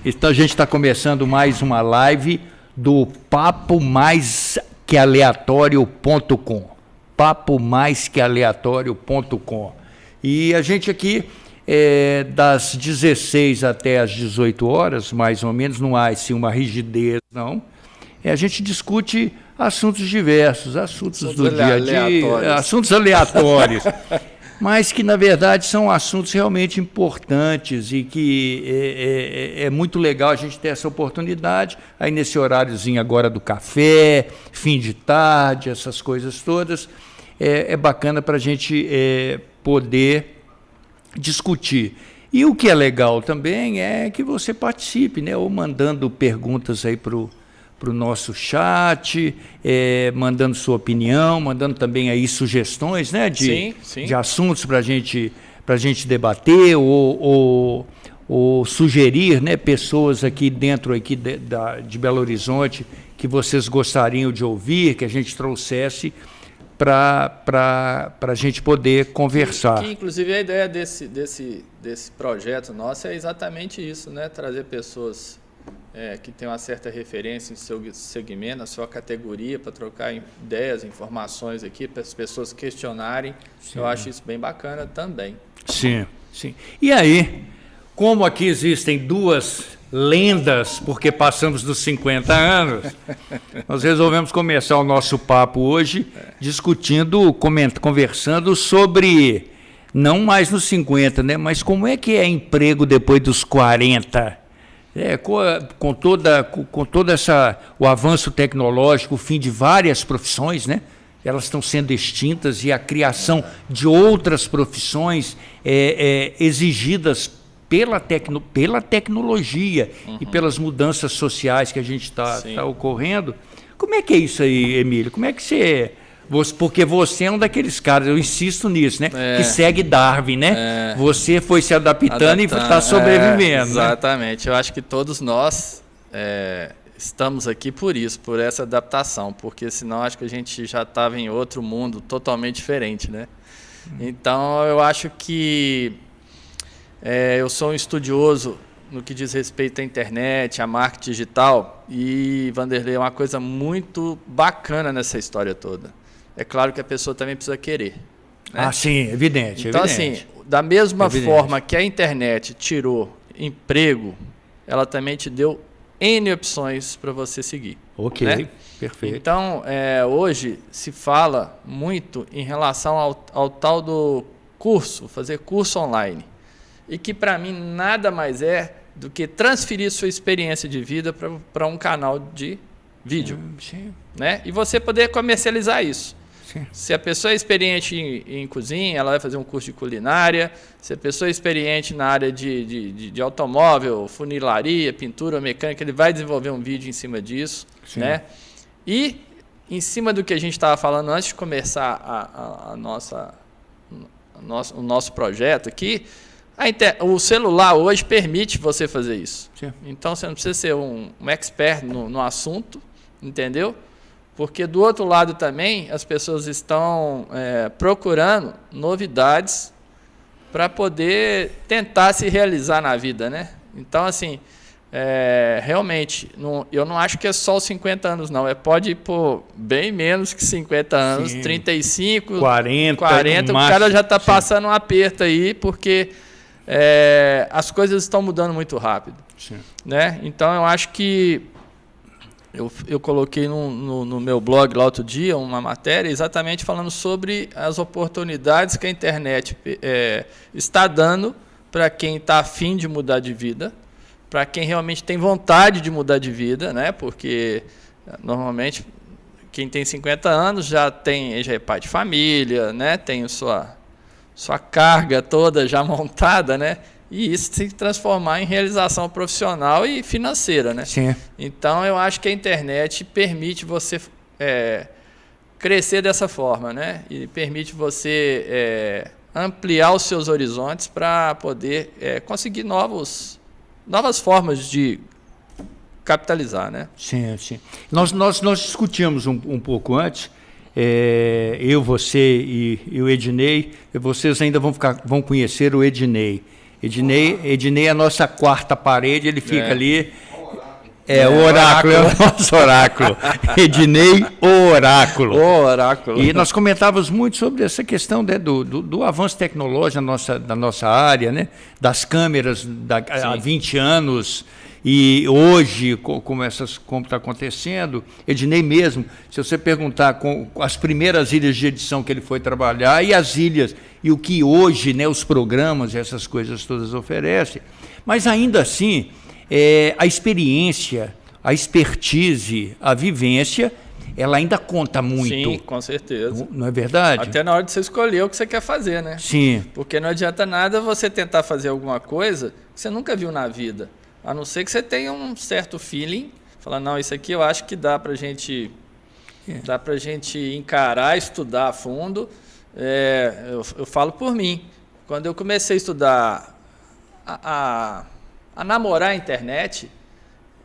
Então a gente está começando mais uma live do Papo Mais Que Aleatório.com. Papo Mais Que Aleatório.com. E a gente aqui, das 16 até as 18 horas, mais ou menos, não há assim, uma rigidez, não. A gente discute assuntos diversos, assuntos do dia a dia, assuntos aleatórios. Mas que, na verdade, são assuntos realmente importantes e que é muito legal a gente ter essa oportunidade, aí nesse horáriozinho agora do café, fim de tarde, essas coisas todas, é bacana para a gente poder discutir. E o que é legal também é que você participe, né, ou mandando perguntas aí para o nosso chat, mandando sua opinião, mandando também aí sugestões, né, de assuntos para a gente debater ou sugerir, né, pessoas aqui dentro aqui de Belo Horizonte que vocês gostariam de ouvir, que a gente trouxesse para a gente poder conversar. Que, inclusive, a ideia desse projeto nosso é exatamente isso, né, trazer pessoas que tem uma certa referência em seu segmento, na sua categoria, para trocar ideias, informações aqui, para as pessoas questionarem. Sim. Eu acho isso bem bacana também. Sim, sim. E aí, como aqui existem duas lendas, porque passamos dos 50 anos, nós resolvemos começar o nosso papo hoje discutindo, conversando sobre, não mais nos 50, né, mas como é que é emprego depois dos 40? Com toda o avanço tecnológico, o fim de várias profissões, né? Elas estão sendo extintas e a criação de outras profissões exigidas pela tecnologia e pelas mudanças sociais que a gente está ocorrendo. Como é que é isso aí, Emílio? Como é que porque você é um daqueles caras, eu insisto nisso, né? Que segue Darwin, né? Você foi se adaptando e está sobrevivendo. Exatamente. Né? Eu acho que todos nós estamos aqui por isso, por essa adaptação, porque senão acho que a gente já estava em outro mundo totalmente diferente, né? Então eu acho que eu sou um estudioso no que diz respeito à internet, à marketing digital, e Vanderlei, é uma coisa muito bacana nessa história toda. É claro que a pessoa também precisa querer. Né? Ah, sim, evidente. Então, assim, da mesma forma que a internet tirou emprego, ela também te deu N opções para você seguir. Ok, né? Perfeito. Então, hoje se fala muito em relação ao tal do curso, fazer curso online. E que, para mim, nada mais é do que transferir sua experiência de vida para um canal de vídeo. Sim. Né? E você poder comercializar isso. Sim. Se a pessoa é experiente em cozinha, ela vai fazer um curso de culinária. Se a pessoa é experiente na área de automóvel, funilaria, pintura, mecânica, ele vai desenvolver um vídeo em cima disso. Né? E, em cima do que a gente estava falando antes de começar o nosso projeto aqui, o celular hoje permite você fazer isso. Sim. Então, você não precisa ser um expert no assunto, entendeu? Porque, do outro lado também, as pessoas estão procurando novidades para poder tentar se realizar na vida, né? Então, assim, realmente, eu não acho que é só os 50 anos, não. Pode ir por bem menos que 50 anos, sim. 35, 40 o cara já está passando um aperto aí, porque as coisas estão mudando muito rápido. Sim. Né? Então, eu acho que eu coloquei no meu blog lá outro dia uma matéria exatamente falando sobre as oportunidades que a internet está dando para quem está a fim de mudar de vida, para quem realmente tem vontade de mudar de vida, né? Porque normalmente quem tem 50 anos já é pai de família, né? Tem sua carga toda já montada, né? E isso tem que transformar em realização profissional e financeira, né? Sim. Então, eu acho que a internet permite você crescer dessa forma, né? E permite você ampliar os seus horizontes para poder conseguir novas formas de capitalizar, né? Sim, sim. Nós discutimos um pouco antes, eu, você e o Ednei. Vocês ainda vão conhecer o Ednei. Ednei é a nossa quarta parede, ele fica ali. O oráculo, é o nosso oráculo. Ednei, o oráculo. O oráculo. E nós comentávamos muito sobre essa questão, né, do avanço tecnológico da nossa área, né, das câmeras há 20 anos. E hoje, como está acontecendo, Ednei mesmo, se você perguntar com as primeiras ilhas de edição que ele foi trabalhar e as ilhas, e o que hoje, né, os programas, essas coisas todas oferecem, mas ainda assim, a experiência, a expertise, a vivência, ela ainda conta muito. Sim, com certeza. Não é verdade? Até na hora de você escolher o que você quer fazer, né? Sim. Porque não adianta nada você tentar fazer alguma coisa que você nunca viu na vida. A não ser que você tenha um certo feeling, falar, não, isso aqui eu acho que dá pra gente encarar, estudar a fundo. Eu falo por mim. Quando eu comecei a estudar, a namorar a internet,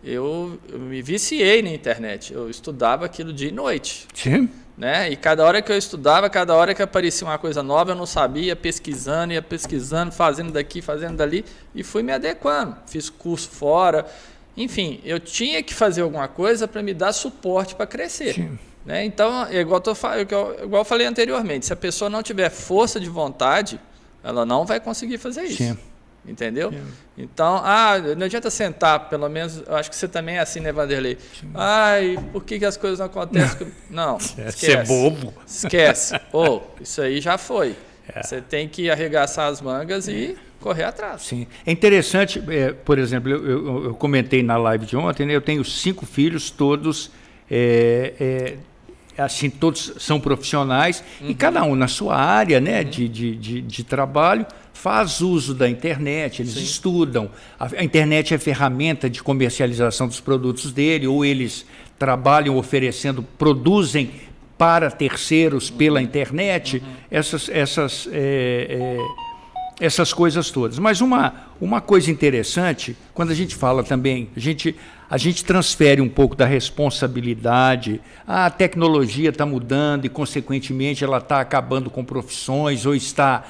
eu me viciei na internet. Eu estudava aquilo dia e noite. Sim. Né? E cada hora que eu estudava, cada hora que aparecia uma coisa nova, eu não sabia, ia pesquisando, fazendo daqui, fazendo dali, e fui me adequando. Fiz curso fora. Enfim, eu tinha que fazer alguma coisa para me dar suporte para crescer. Sim. Né? Então, igual eu falei anteriormente, se a pessoa não tiver força de vontade, ela não vai conseguir fazer isso. Sim. Entendeu? Sim. Então, não adianta sentar, pelo menos, eu acho que você também é assim, né, Vanderlei? Sim. Por que as coisas não acontecem? Não, esquece. Você é bobo. Esquece. Isso aí já foi. Você tem que arregaçar as mangas e correr atrás. Sim. É interessante, por exemplo, eu comentei na live de ontem, né, eu tenho 5 filhos, todos... assim, todos são profissionais, e cada um na sua área, né, de trabalho, faz uso da internet, eles estudam. A internet é ferramenta de comercialização dos produtos dele, ou eles trabalham oferecendo, produzem para terceiros pela internet, essas coisas todas. Mas uma coisa interessante, quando a gente fala também, a gente transfere um pouco da responsabilidade, a tecnologia está mudando e, consequentemente, ela está acabando com profissões ou está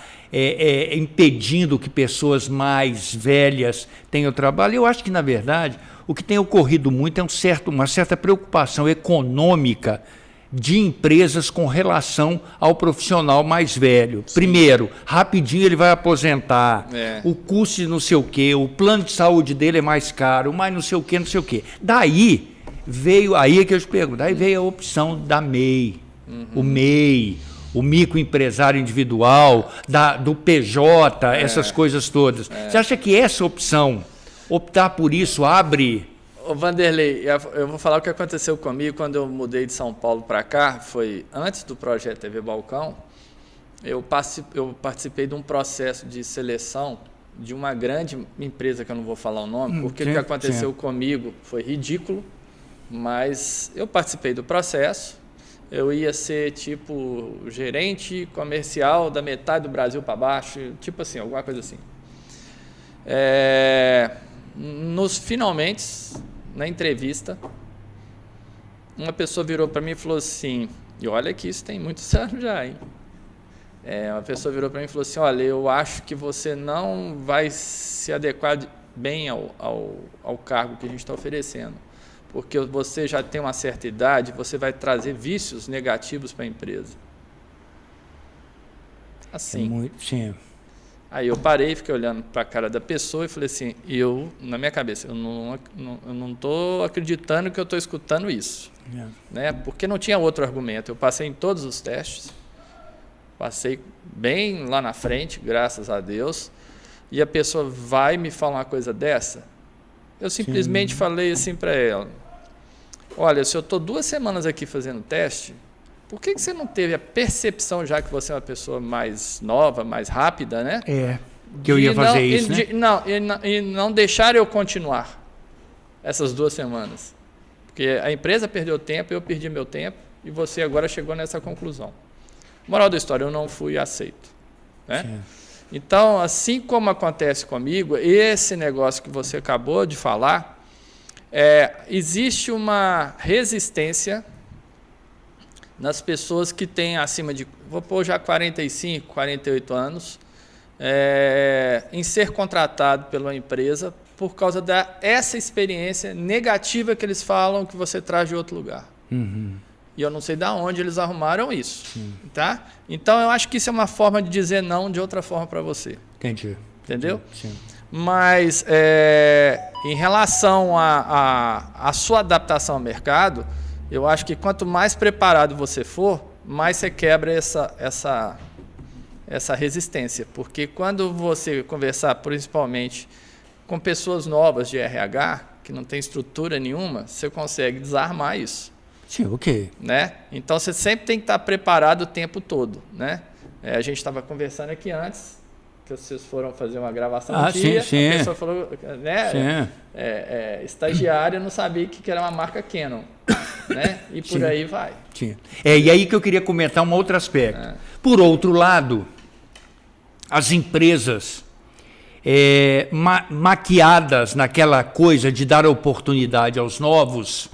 impedindo que pessoas mais velhas tenham trabalho. Eu acho que, na verdade, o que tem ocorrido muito é uma certa preocupação econômica de empresas com relação ao profissional mais velho. Sim. Primeiro, rapidinho ele vai aposentar, o custo de não sei o quê, o plano de saúde dele é mais caro, mas não sei o quê, não sei o quê. Daí veio, aí é que eu te pergunto, daí veio a opção da MEI, o MEI, o microempresário individual, do PJ, essas coisas todas. Você acha que essa opção, optar por isso, abre... Ô Vanderlei, eu vou falar o que aconteceu comigo quando eu mudei de São Paulo para cá. Foi antes do projeto TV Balcão. Eu participei de um processo de seleção de uma grande empresa, que eu não vou falar o nome, porque o que aconteceu comigo foi ridículo, mas eu participei do processo. Eu ia ser tipo gerente comercial da metade do Brasil para baixo, tipo assim, alguma coisa assim. Finalmente, na entrevista, uma pessoa virou para mim e falou assim, e olha que isso tem muitos anos já, hein? Uma pessoa virou para mim e falou assim, olha, eu acho que você não vai se adequar bem ao cargo que a gente está oferecendo, porque você já tem uma certa idade, você vai trazer vícios negativos para a empresa. Assim. Sim. Aí eu parei, fiquei olhando para a cara da pessoa e falei assim, na minha cabeça, eu não estou acreditando que eu estou escutando isso. Né? Porque não tinha outro argumento. Eu passei em todos os testes, passei bem lá na frente, graças a Deus, e a pessoa vai me falar uma coisa dessa? Eu simplesmente falei assim para ela, olha, se eu estou 2 semanas aqui fazendo teste, por que você não teve a percepção, já que você é uma pessoa mais nova, mais rápida, né? Que eu ia fazer isso, né? E não deixar eu continuar essas 2 semanas. Porque a empresa perdeu tempo, eu perdi meu tempo, e você agora chegou nessa conclusão. Moral da história, eu não fui aceito. Né? Então, assim como acontece comigo, esse negócio que você acabou de falar, existe uma resistência nas pessoas que têm acima de, vou pôr já 45, 48 anos, em ser contratado pela empresa por causa dessa experiência negativa que eles falam que você traz de outro lugar. E eu não sei de onde eles arrumaram isso. Tá? Então, eu acho que isso é uma forma de dizer não de outra forma para você. Entendi. Entendeu? Sim. Mas, em relação à sua adaptação ao mercado, eu acho que quanto mais preparado você for, mais você quebra essa resistência. Porque quando você conversar, principalmente, com pessoas novas de RH, que não tem estrutura nenhuma, você consegue desarmar isso. Sim, ok. Né? Então, você sempre tem que estar preparado o tempo todo. Né? A gente estava conversando aqui antes, que vocês foram fazer uma gravação um dia, sim. a pessoa falou, né, estagiário não sabia que era uma marca Canon, né? E por aí vai. Sim. E aí que eu queria comentar um outro aspecto. Por outro lado, as empresas maquiadas naquela coisa de dar oportunidade aos novos,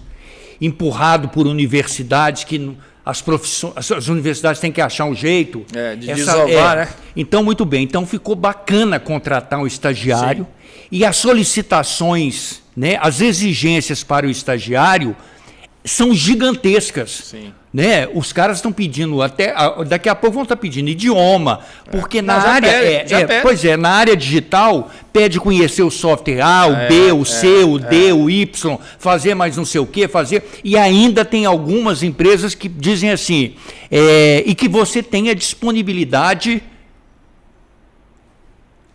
empurrado por universidades que... As universidades têm que achar um jeito. De desovar, né? Então, muito bem. Então, ficou bacana contratar um estagiário. Sim. E as solicitações, né, as exigências para o estagiário são gigantescas. Sim. Né? Os caras estão pedindo daqui a pouco vão estar pedindo idioma, porque na área pois é, na área digital pede conhecer o software A, o B, o C, o D, o Y, fazer mais não sei o que, e ainda tem algumas empresas que dizem assim, e que você tenha disponibilidade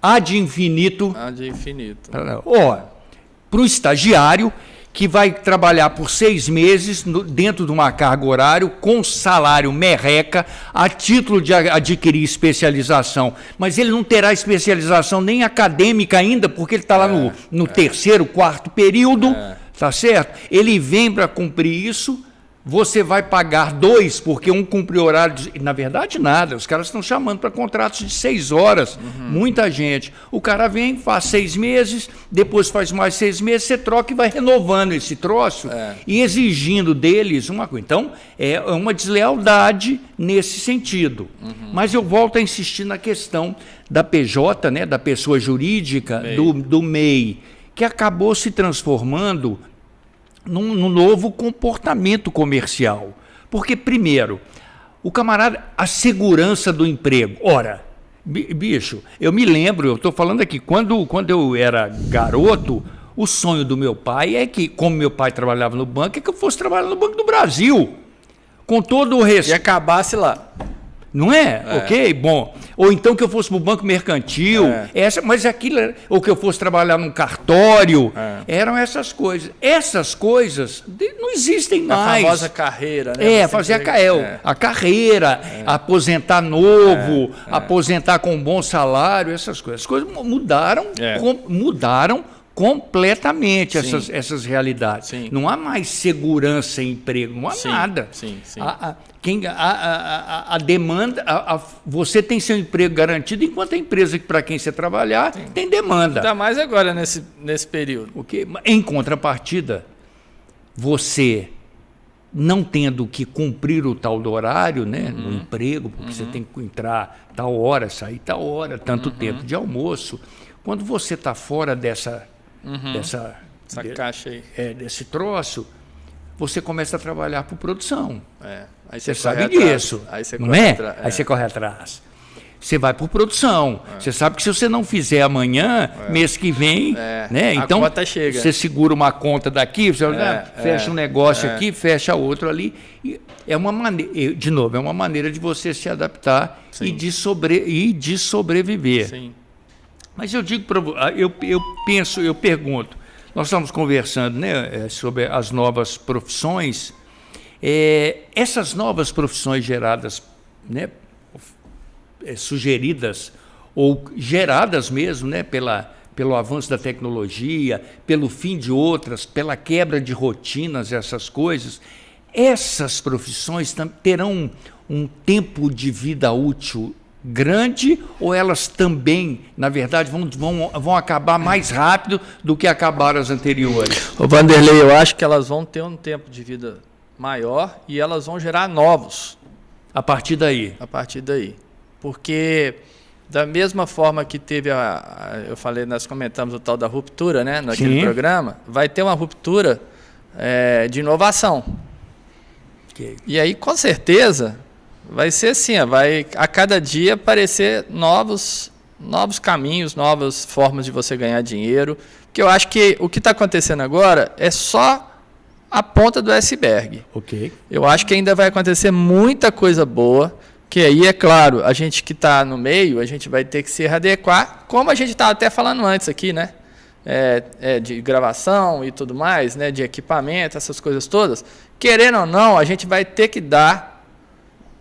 ad infinito. Ad infinito. Para o estagiário que vai trabalhar por 6 meses dentro de uma carga horária com salário merreca, a título de adquirir especialização. Mas ele não terá especialização nem acadêmica ainda, porque ele está lá no terceiro, quarto período, tá certo? Ele vem para cumprir isso, você vai pagar 2, porque um cumpre horário na verdade, nada. Os caras estão chamando para contratos de 6 horas. Muita gente. O cara vem, faz 6 meses, depois faz mais 6 meses, você troca e vai renovando esse troço e exigindo deles uma coisa. Então, é uma deslealdade nesse sentido. Mas eu volto a insistir na questão da PJ, né, da pessoa jurídica, do MEI, que acabou se transformando num novo comportamento comercial. Porque, primeiro, o camarada, a segurança do emprego. Ora, bicho, eu me lembro, eu estou falando aqui, quando eu era garoto, o sonho do meu pai é que, como meu pai trabalhava no banco, é que eu fosse trabalhar no Banco do Brasil. Com todo o respeito. E acabasse lá. Não é? Ok? Bom. Ou então que eu fosse para o banco mercantil, mas aquilo, ou que eu fosse trabalhar num cartório, eram essas coisas. Essas coisas não existem mais. A famosa carreira, né? Fazer a carreira, aposentar novo, aposentar com um bom salário, essas coisas. As coisas mudaram completamente essas realidades. Sim. Não há mais segurança em emprego, não há nada. Sim. A demanda, você tem seu emprego garantido, enquanto a empresa para quem você trabalhar tem demanda. Ainda mais agora nesse período. Okay? Em contrapartida, você não tendo que cumprir o tal do horário, né, no emprego, porque você tem que entrar tal hora, sair tal hora, tanto tempo de almoço. Quando você está fora dessa caixa aí. Desse troço, você começa a trabalhar por produção. Aí você sabe disso, aí você não é? Aí você corre atrás. Você vai por produção. Você sabe que se você não fizer amanhã, mês que vem, né? Então, a conta chega. Você segura uma conta daqui, você fecha um negócio aqui, fecha outro ali. E é uma maneira, de novo, é uma maneira de você se adaptar e de sobreviver. Sim. Mas eu digo para você, eu pergunto, nós estamos conversando, né, sobre as novas profissões. Essas novas profissões geradas, né, sugeridas ou geradas mesmo, né, pelo avanço da tecnologia, pelo fim de outras, pela quebra de rotinas, essas coisas, essas profissões terão um tempo de vida útil grande, ou elas também, na verdade, vão acabar mais rápido do que acabaram as anteriores? Ô Vanderlei, eu acho que elas vão ter um tempo de vida maior e elas vão gerar novos. A partir daí? A partir daí. Porque Da mesma forma que teve eu falei, nós comentamos o tal da ruptura, né, naquele programa, vai ter uma ruptura de inovação. Okay. E aí, com certeza, vai ser assim, vai a cada dia aparecer novos caminhos, novas formas de você ganhar dinheiro. Porque eu acho que o que está acontecendo agora é só a ponta do iceberg. Okay. Eu acho que ainda vai acontecer muita coisa boa, que aí, é claro, a gente que está no meio, a gente vai ter que se readequar, como a gente estava até falando antes aqui, né? De gravação e tudo mais, né? De equipamento, essas coisas todas. Querendo ou não, a gente vai ter que dar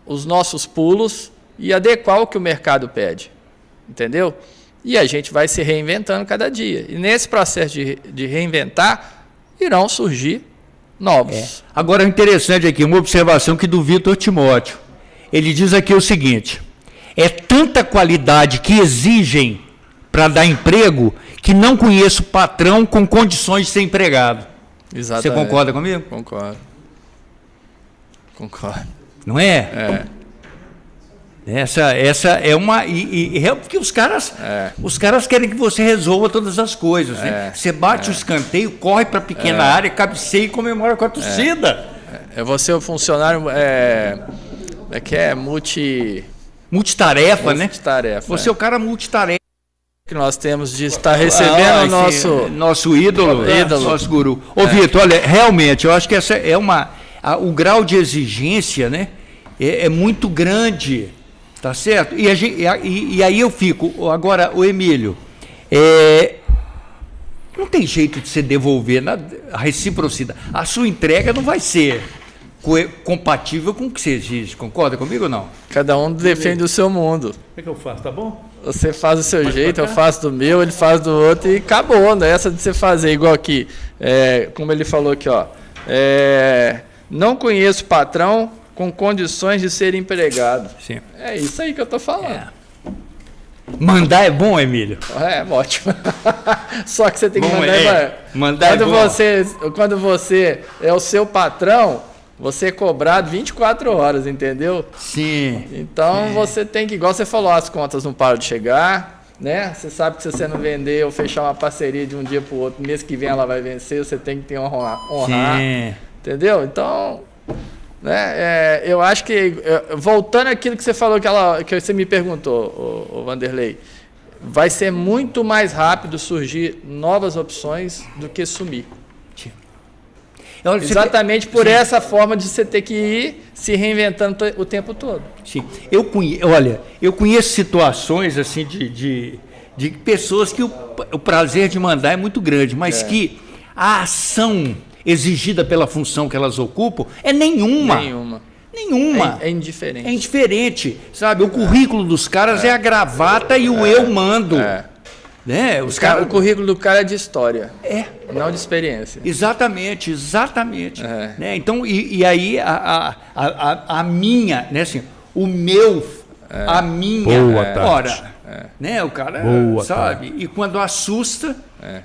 os nossos pulos e adequar o que o mercado pede. Entendeu? E a gente vai se reinventando cada dia. E nesse processo de reinventar, irão surgir novos. Agora, interessante aqui, uma observação que do Vitor Timóteo. Ele diz aqui o seguinte: é tanta qualidade que exigem para dar emprego que não conheço patrão com condições de ser empregado. Exatamente. Você concorda comigo? Concordo. Não é? Essa é uma... porque os caras querem que você resolva todas as coisas. Né? Você bate o escanteio, corre para a pequena área, cabeceia e comemora com a torcida. Você o funcionário... Multitarefa, né? Multitarefa. Você é o cara multitarefa. Que nós temos de estar recebendo o nosso ídolo, nosso guru. Ô, Vitor, olha, realmente, eu acho que essa é o grau de exigência, né? É muito grande, tá certo? E aí eu fico, agora, o Emílio, não tem jeito de você devolver a reciprocidade. A sua entrega não vai ser compatível com o que você exige. Concorda comigo ou não? Cada um defende o seu mundo. O que eu faço? Tá bom? Você faz do seu jeito, eu faço do meu, ele faz do outro e acabou, né? Essa de você fazer igual aqui, como ele falou aqui, ó, não conheço patrão com condições de ser empregado. Sim. É isso aí que eu tô falando. Mandar é bom, Emílio? É ótimo. Só que você tem que mandar. Quando você é o seu patrão, você é cobrado 24 horas, entendeu? Sim. Então você tem que, igual você falou, as contas não param de chegar, né? Você sabe que se você não vender ou fechar uma parceria de um dia para o outro, mês que vem ela vai vencer, você tem que ter honrar. Sim. Entendeu? Então, né, eu acho que, voltando àquilo que você falou, que você me perguntou, o Vanderlei, vai ser muito mais rápido surgir novas opções do que sumir. Exatamente por essa forma de você ter que ir se reinventando o tempo todo. Sim. Eu conheço situações assim de pessoas que o prazer de mandar é muito grande, mas que a ação exigida pela função que elas ocupam é nenhuma. É indiferente. É indiferente, sabe? O currículo dos caras é a gravata e o eu mando. Né? O currículo do cara é de história, não de experiência. Exatamente. Né? Então, e aí a minha, né, assim, o meu, a minha. Boa tarde. Né, o cara, boa sabe? tarde. E quando assusta,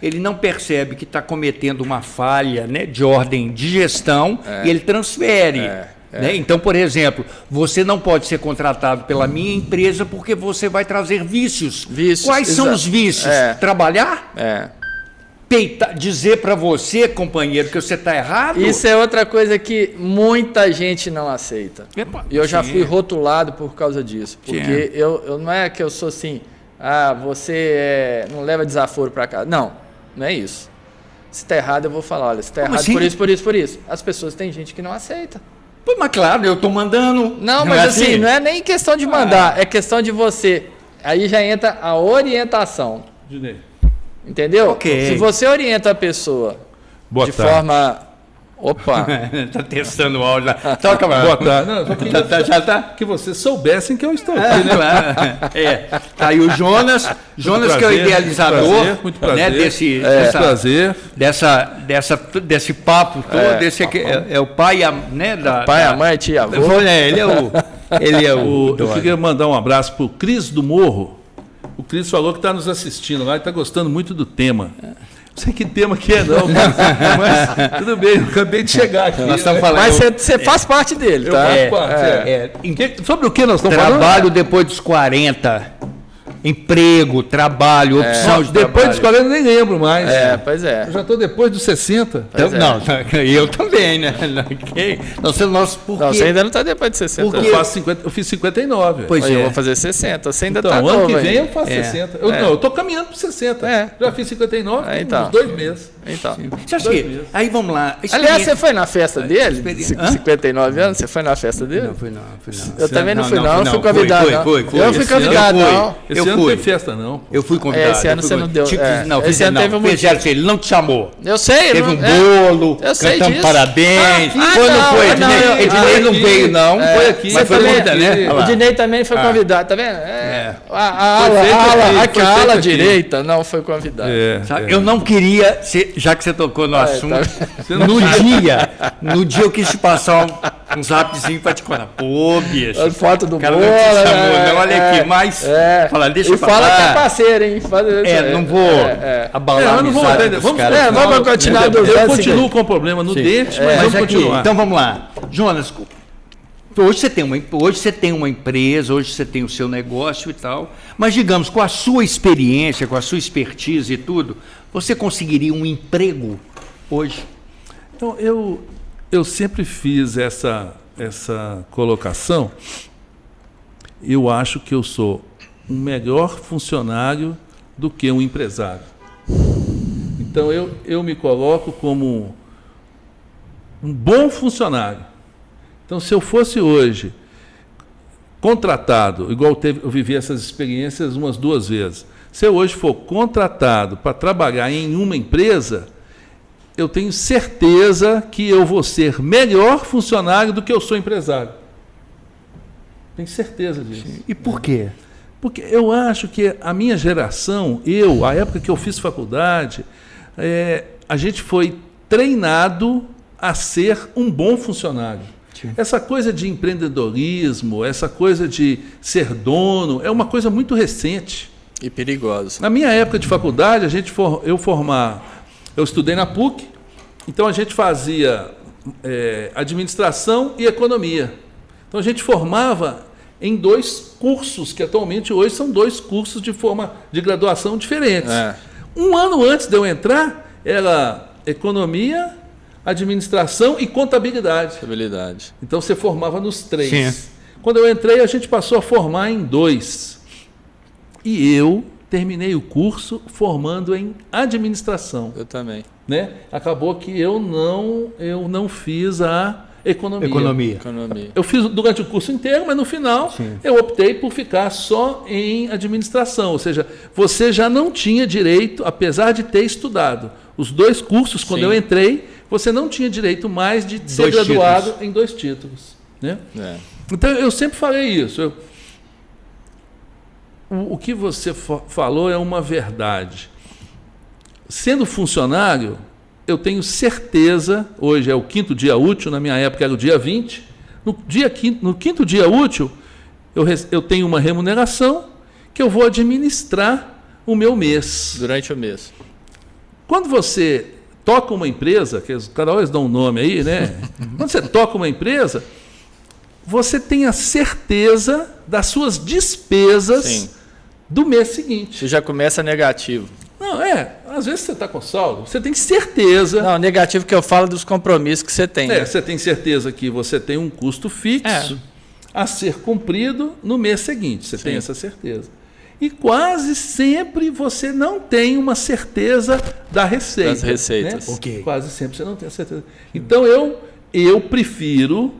ele não percebe que está cometendo uma falha, né, de ordem de gestão e ele transfere. Né? Então, por exemplo, você não pode ser contratado pela minha empresa porque você vai trazer vícios. Quais são os vícios? Trabalhar? Dizer para você, companheiro, que você está errado? Isso é outra coisa que muita gente não aceita. E eu já fui rotulado por causa disso. Porque eu não é que eu sou assim, você não leva desaforo para casa. Não é isso. Se está errado, eu vou falar, olha, se está errado assim? por isso. As pessoas, tem gente que não aceita. Pô, mas claro, eu estou mandando. Não, mas assim, não é nem questão de mandar, é questão de você. Aí já entra a orientação. Entendeu? Okay. Se você orienta a pessoa forma. Opa! Tá testando o áudio lá. Toca, boa tarde. Não, só queria já tá. Que vocês soubessem que eu estou aqui, né? Claro. Tá aí o Jonas prazer, que é o idealizador, muito prazer, né, prazer. Desse papo todo, desse aqui, é o pai, né, pai, a mãe, tia, avô. Ele é o eu queria mandar um abraço pro Cris do Morro. O Cris falou que está nos assistindo lá e está gostando muito do tema. Não sei que tema que é, não, mas tudo bem, eu acabei de chegar aqui. Nós estamos falando, mas você faz parte dele, tá? Sobre o que nós estamos falando? Trabalho depois dos 40. emprego, trabalho, opção de Depois dos trabalho. 40 eu nem lembro mais. Pois é. Eu já estou depois dos 60. Pois é. Não, eu também, né? Nossa, por Não, quê? você ainda não está depois de 60. Por quê? Eu fiz 59. Pois Olha, é. eu vou fazer 60. Você ainda Então, está ano novo que vem ainda. eu faço 60. Eu estou caminhando para 60. Já fiz 59 É, então. uns 2 meses. Então. Você acha que... Aí vamos lá. Aliás, você foi na festa dele? Hã? 59 anos? Você foi na festa dele? Não fui não. Eu também não fui, não fui convidado. não. Fui. Eu fui convidado, não. Esse Eu ano não fui. tem festa, não. Eu fui convidado. Esse ano você não deu. Não, Esse ano teve um fizeram, ele não te chamou. Eu sei. Teve um não- bolo, eu sei cantamos disso. parabéns. Ah, Foi, não não, foi? não, eu- Ednei não veio, não. Foi aqui. Mas foi também- convidado, né? Olha O lá. Dinei também foi convidado, tá vendo? A Foi feito aqui, foi ala feito aqui. direita não foi convidada. Sabe, eu não queria, já que você tocou no assunto, Você não no dia eu quis te passar um zapzinho pra te contar. Pô, bicho. A foto do O cara bolo. não te chamou, não. Olha aqui, mas. Fala, deixa E eu fala falar. que é parceiro, hein? Não vou abalar a mas não vamos amizade entender. dos Vamos caras. vamos continuar do Eu Zé continuo seguinte. com o problema no Sim. dente, mas Mas vamos aqui, continuar. então vamos lá. Jonas, hoje você tem uma empresa, hoje você tem o seu negócio e tal, mas digamos, com a sua experiência, com a sua expertise e tudo, você conseguiria um emprego hoje? Então, eu sempre fiz essa colocação. Eu acho que eu sou um melhor funcionário do que um empresário. Então, eu me coloco como um bom funcionário. Então, se eu fosse hoje contratado, igual eu vivi essas experiências umas 2 vezes, se eu hoje for contratado para trabalhar em uma empresa, eu tenho certeza que eu vou ser melhor funcionário do que eu sou empresário. Tenho certeza disso. E por quê? Porque eu acho que a minha geração, a época que eu fiz faculdade, a gente foi treinado a ser um bom funcionário. Sim. Essa coisa de empreendedorismo, essa coisa de ser dono, é uma coisa muito recente. E perigosa. Na minha época de faculdade, eu estudei na PUC, então a gente fazia administração e economia. Então a gente formava em 2 cursos, que atualmente hoje são 2 cursos de graduação diferentes. Um ano antes de eu entrar, era economia, administração e contabilidade. Então você formava nos 3. Sim. Quando eu entrei, a gente passou a formar em 2. E eu terminei o curso formando em administração. Eu também. Né? Acabou que eu não fiz a economia. Eu fiz durante o curso inteiro, mas no final Sim. eu optei por ficar só em administração. Ou seja, você já não tinha direito, apesar de ter estudado os 2 cursos, quando Sim. eu entrei, você não tinha direito mais de ser graduado títulos. Em 2 títulos. Né? Então eu sempre falei isso. O que você falou é uma verdade. Sendo funcionário, eu tenho certeza, hoje é o 5º dia útil, na minha época era o dia 20, no 5º dia útil, eu tenho uma remuneração que eu vou administrar o meu mês. Durante o mês. Quando você toca uma empresa, que os caras dão um nome aí, né? Quando você toca uma empresa, você tem a certeza das suas despesas Sim. do mês seguinte. Você já começa negativo. Não, às vezes você está com saldo, você tem certeza... Não, negativo que eu falo dos compromissos que você tem. Né? Você tem certeza que você tem um custo fixo a ser cumprido no mês seguinte, você Sim. tem essa certeza. E quase sempre você não tem uma certeza da receita. Das receitas. Né? Okay. Quase sempre você não tem a certeza. Então eu prefiro,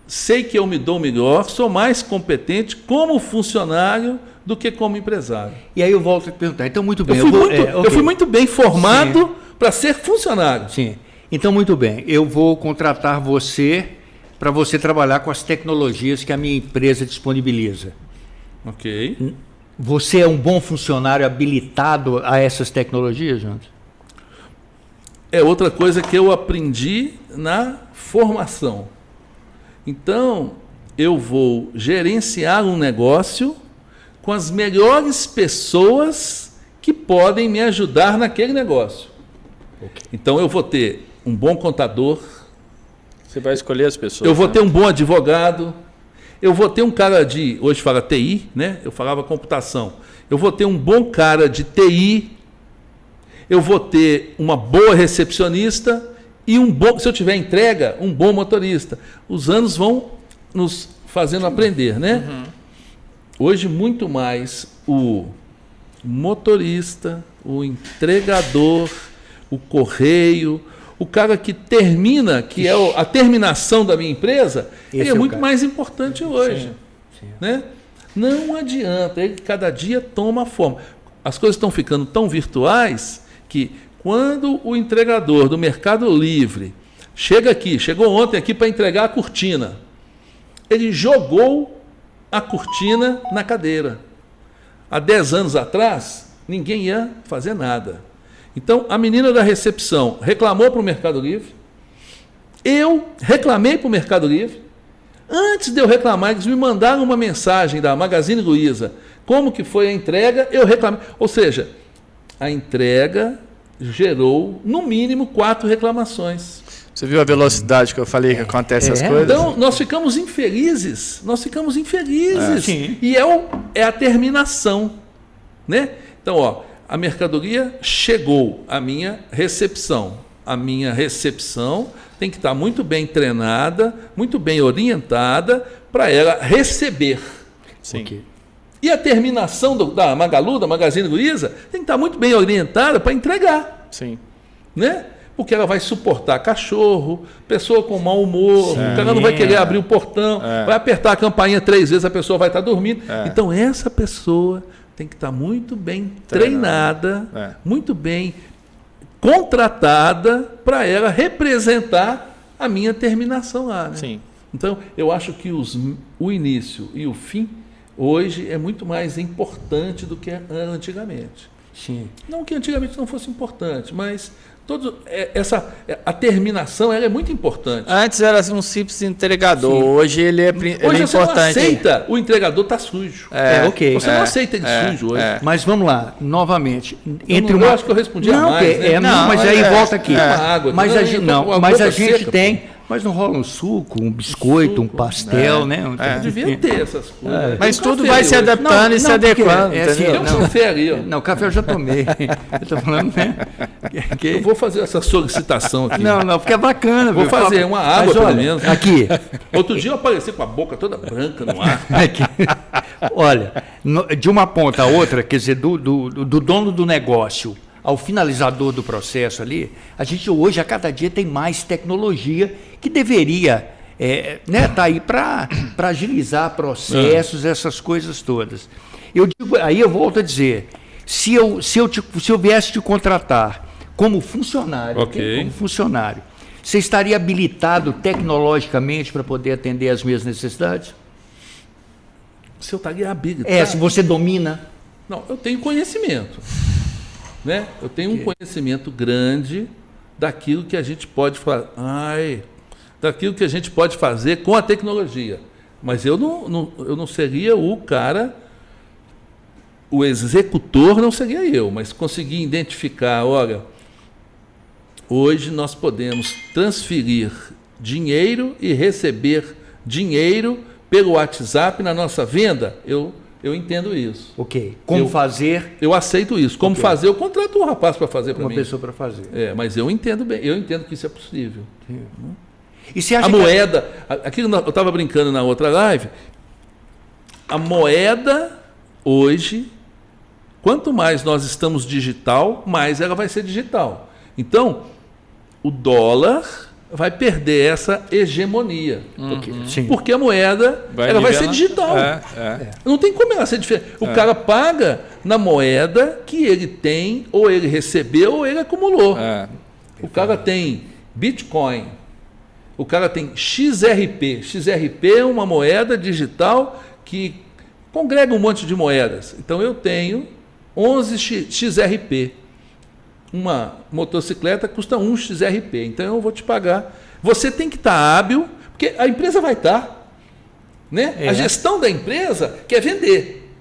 sei que eu me dou melhor, sou mais competente como funcionário do que como empresário. E aí eu volto a perguntar. Então, muito bem. Eu fui muito bem formado para ser funcionário. Sim. Então, muito bem. Eu vou contratar você para você trabalhar com as tecnologias que a minha empresa disponibiliza. Ok. Você é um bom funcionário habilitado a essas tecnologias, Jonas? É outra coisa que eu aprendi na formação. Então, eu vou gerenciar um negócio com as melhores pessoas que podem me ajudar naquele negócio. Okay. Então, eu vou ter um bom contador. Você vai escolher as pessoas. Eu vou ter um bom advogado. eu vou ter um cara de, hoje fala TI, né? Eu falava computação. Eu vou ter um bom cara de TI, eu vou ter uma boa recepcionista e se eu tiver entrega, um bom motorista. Os anos vão nos fazendo aprender, né? Hoje, muito mais o motorista, o entregador, o correio, o cara que termina, que é a terminação da minha empresa, ele é muito mais importante hoje. Sim. Né? Não adianta, ele cada dia toma forma. As coisas estão ficando tão virtuais que quando o entregador do Mercado Livre chegou ontem aqui para entregar a cortina, ele jogou a cortina na cadeira. Há 10 anos atrás, ninguém ia fazer nada. Então, a menina da recepção reclamou para o Mercado Livre, eu reclamei para o Mercado Livre, antes de eu reclamar, eles me mandaram uma mensagem da Magazine Luiza, como que foi a entrega, eu reclamei. Ou seja, a entrega gerou, no mínimo, 4 reclamações. Você viu a velocidade que eu falei que acontece as coisas? Então, nós ficamos infelizes. E é a terminação. Né? Então, ó, a mercadoria chegou à minha recepção. A minha recepção tem que estar muito bem treinada, muito bem orientada para ela receber. Sim. Okay. E a terminação da Magalu, da Magazine Luiza, tem que estar muito bem orientada para entregar. Sim. Né? Porque ela vai suportar cachorro, pessoa com mau humor, o cara não vai querer abrir o portão, vai apertar a campainha 3 vezes, a pessoa vai estar dormindo. Então, essa pessoa tem que estar muito bem treinada, muito bem contratada para ela representar a minha terminação lá. Né? Sim. Então, eu acho que o início e o fim, hoje, é muito mais importante do que era antigamente. Sim. Não que antigamente não fosse importante, mas a terminação ela é muito importante. Antes era um simples entregador, hoje ele é importante. Hoje você não aceita, o entregador está sujo. Ok. Você não aceita ele sujo hoje. Mas vamos lá, novamente. Eu acho que eu respondi a mais. Né? Mas aí volta aqui. Água, mas a gente tem... Mas não rola um suco, um biscoito, um pastel, né? Devia ter essas coisas. Mas tudo vai se adaptando e se adequando. Tem um café ali. Ó. Não, café eu já tomei. Eu estou falando, né? Eu vou fazer essa solicitação aqui. Não, porque é bacana. Vou fazer uma água, pelo menos. Aqui. Outro dia eu apareci com a boca toda branca no ar. Aqui. Olha, de uma ponta a outra, quer dizer, do dono do negócio ao finalizador do processo ali, a gente hoje, a cada dia, tem mais tecnologia que deveria tá aí para agilizar processos, essas coisas todas. Aí eu volto a dizer, se eu viesse te contratar como funcionário, você estaria habilitado tecnologicamente para poder atender às minhas necessidades? Se eu estaria habilitado. Se você domina. Não, eu tenho conhecimento. Né? Eu tenho um conhecimento grande daquilo que a gente pode daquilo que a gente pode fazer com a tecnologia. Mas eu não seria o cara, o executor não seria eu, mas conseguir identificar, olha, hoje nós podemos transferir dinheiro e receber dinheiro pelo WhatsApp na nossa venda, eu entendo isso. Ok. Como fazer? Eu aceito isso. Como fazer? Eu contrato um rapaz para fazer para mim. Uma pessoa para fazer. Mas eu entendo bem. Eu entendo que isso é possível. E você acha a moeda... Aquilo eu estava brincando na outra live. A moeda, hoje, quanto mais nós estamos digital, mais ela vai ser digital. Então, o dólar vai perder essa hegemonia. Porque a moeda vai ser digital. Não tem como ela ser diferente. O cara paga na moeda que ele tem, ou ele recebeu, ou ele acumulou. O cara tem Bitcoin, o cara tem XRP. XRP é uma moeda digital que congrega um monte de moedas. Então eu tenho 11 XRP. Uma motocicleta custa 1 XRP, então eu vou te pagar. Você tem que estar hábil, porque a empresa vai estar. Né? A gestão da empresa quer vender.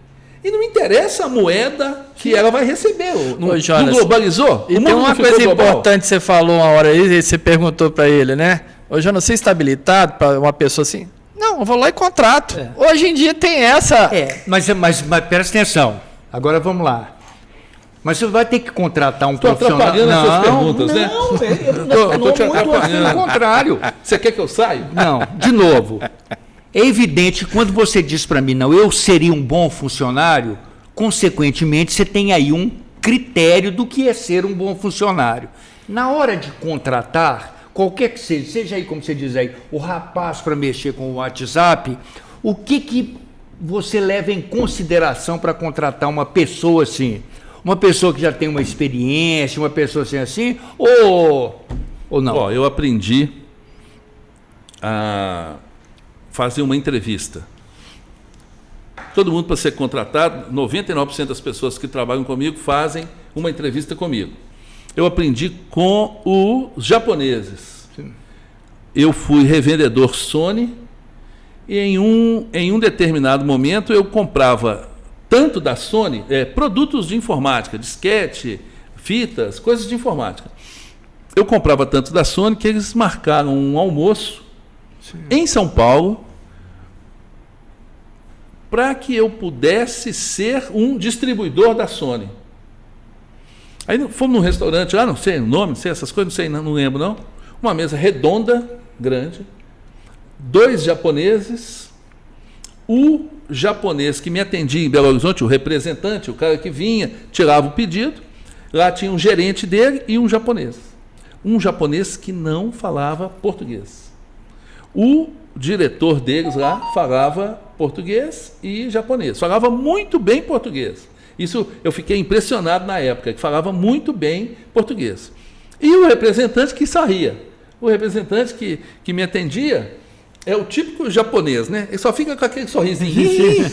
E não interessa a moeda que ela vai receber. Não globalizou? E tem uma coisa importante que você falou uma hora aí, você perguntou para ele, né? Ô, Jonas, você está habilitado para uma pessoa assim? Não, eu vou lá e contrato. Hoje em dia tem essa... Mas presta atenção. Agora vamos lá. Mas você vai ter que contratar um profissional. Estou atrapalhando essas perguntas, né? Não, eu estou te atrapalhando. Pelo contrário. Você quer que eu saia? Não, de novo. É evidente que quando você diz para mim, não, eu seria um bom funcionário, consequentemente você tem aí um critério do que é ser um bom funcionário. Na hora de contratar, qualquer que seja aí, como você diz aí, o rapaz para mexer com o WhatsApp, o que você leva em consideração para contratar uma pessoa assim? Uma pessoa que já tem uma experiência, uma pessoa assim, ou não? Eu aprendi a fazer uma entrevista. Todo mundo, para ser contratado, 99% das pessoas que trabalham comigo fazem uma entrevista comigo. Eu aprendi com os japoneses. Sim. Eu fui revendedor Sony e em um determinado momento eu comprava tanto da Sony, produtos de informática, disquete, fitas, coisas de informática. Eu comprava tanto da Sony que eles marcaram um almoço em São Paulo para que eu pudesse ser um distribuidor da Sony. Aí fomos num restaurante, não sei o nome, não sei essas coisas, não lembro não. Uma mesa redonda, grande, 2 japoneses, o japonês que me atendia em Belo Horizonte, o representante, o cara que vinha, tirava o pedido, lá tinha um gerente dele e um japonês. Um japonês que não falava português. O diretor deles lá falava português e japonês. Falava muito bem português. Isso eu fiquei impressionado na época, que falava muito bem português. E o representante que sorria. O representante que me atendia é o típico japonês, né? Ele só fica com aquele sorrisinho.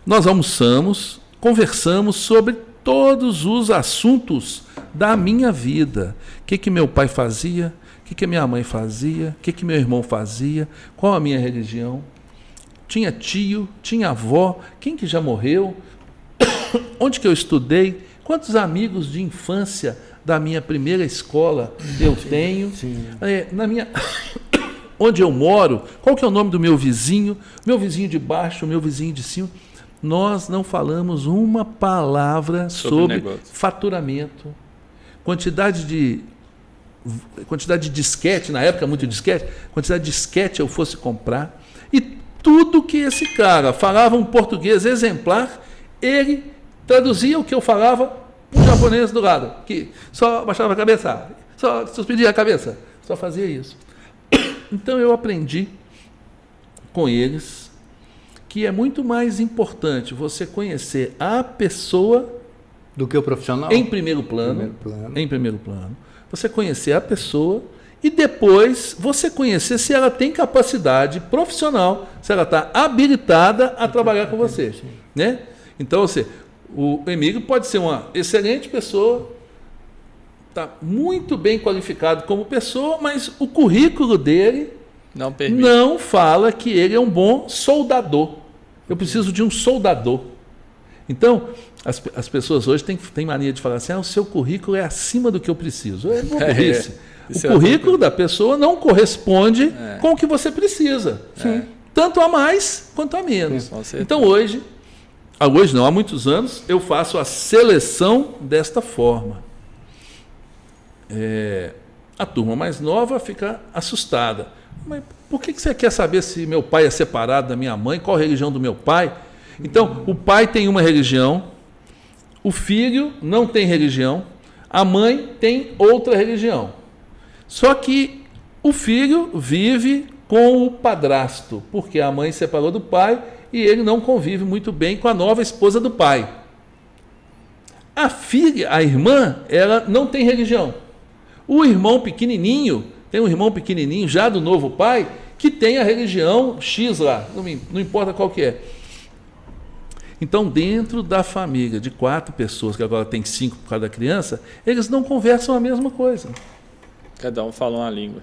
Nós almoçamos, conversamos sobre todos os assuntos da minha vida. O que meu pai fazia, o que minha mãe fazia, o que meu irmão fazia, qual a minha religião. Tinha tio, tinha avó, quem que já morreu, onde que eu estudei, quantos amigos de infância da minha primeira escola eu tenho, onde eu moro, qual que é o nome do meu vizinho de baixo, meu vizinho de cima. Nós não falamos uma palavra sobre faturamento, quantidade de disquete, na época muito disquete, quantidade de disquete eu fosse comprar, e tudo que esse cara falava um português exemplar, ele traduzia o que eu falava para o japonês do lado, que só baixava a cabeça, só suspendia a cabeça, só fazia isso. Então eu aprendi com eles que é muito mais importante você conhecer a pessoa do que o profissional. Em primeiro plano. Você conhecer a pessoa e depois você conhecer se ela tem capacidade profissional, se ela está habilitada a trabalhar com você, né? Então, o Emílio pode ser uma excelente pessoa, está muito bem qualificado como pessoa, mas o currículo dele não fala que ele é um bom soldador. Eu preciso de um soldador. Então, as pessoas hoje têm mania de falar assim, o seu currículo é acima do que eu preciso. O currículo da pessoa não corresponde com o que você precisa. Tanto a mais quanto a menos. Então hoje não, há muitos anos, eu faço a seleção desta forma. A turma mais nova fica assustada. Mas por que você quer saber se meu pai é separado da minha mãe? Qual a religião do meu pai? Então, o pai tem uma religião, o filho não tem religião, a mãe tem outra religião. Só que o filho vive com o padrasto, porque a mãe separou do pai e ele não convive muito bem com a nova esposa do pai. A filha, a irmã, ela não tem religião. O irmão pequenininho, tem um irmão pequenininho já do novo pai, que tem a religião X lá, não importa qual que é. Então, dentro da família de 4 pessoas, que agora tem 5 por causa da criança, eles não conversam a mesma coisa. Cada um fala uma língua.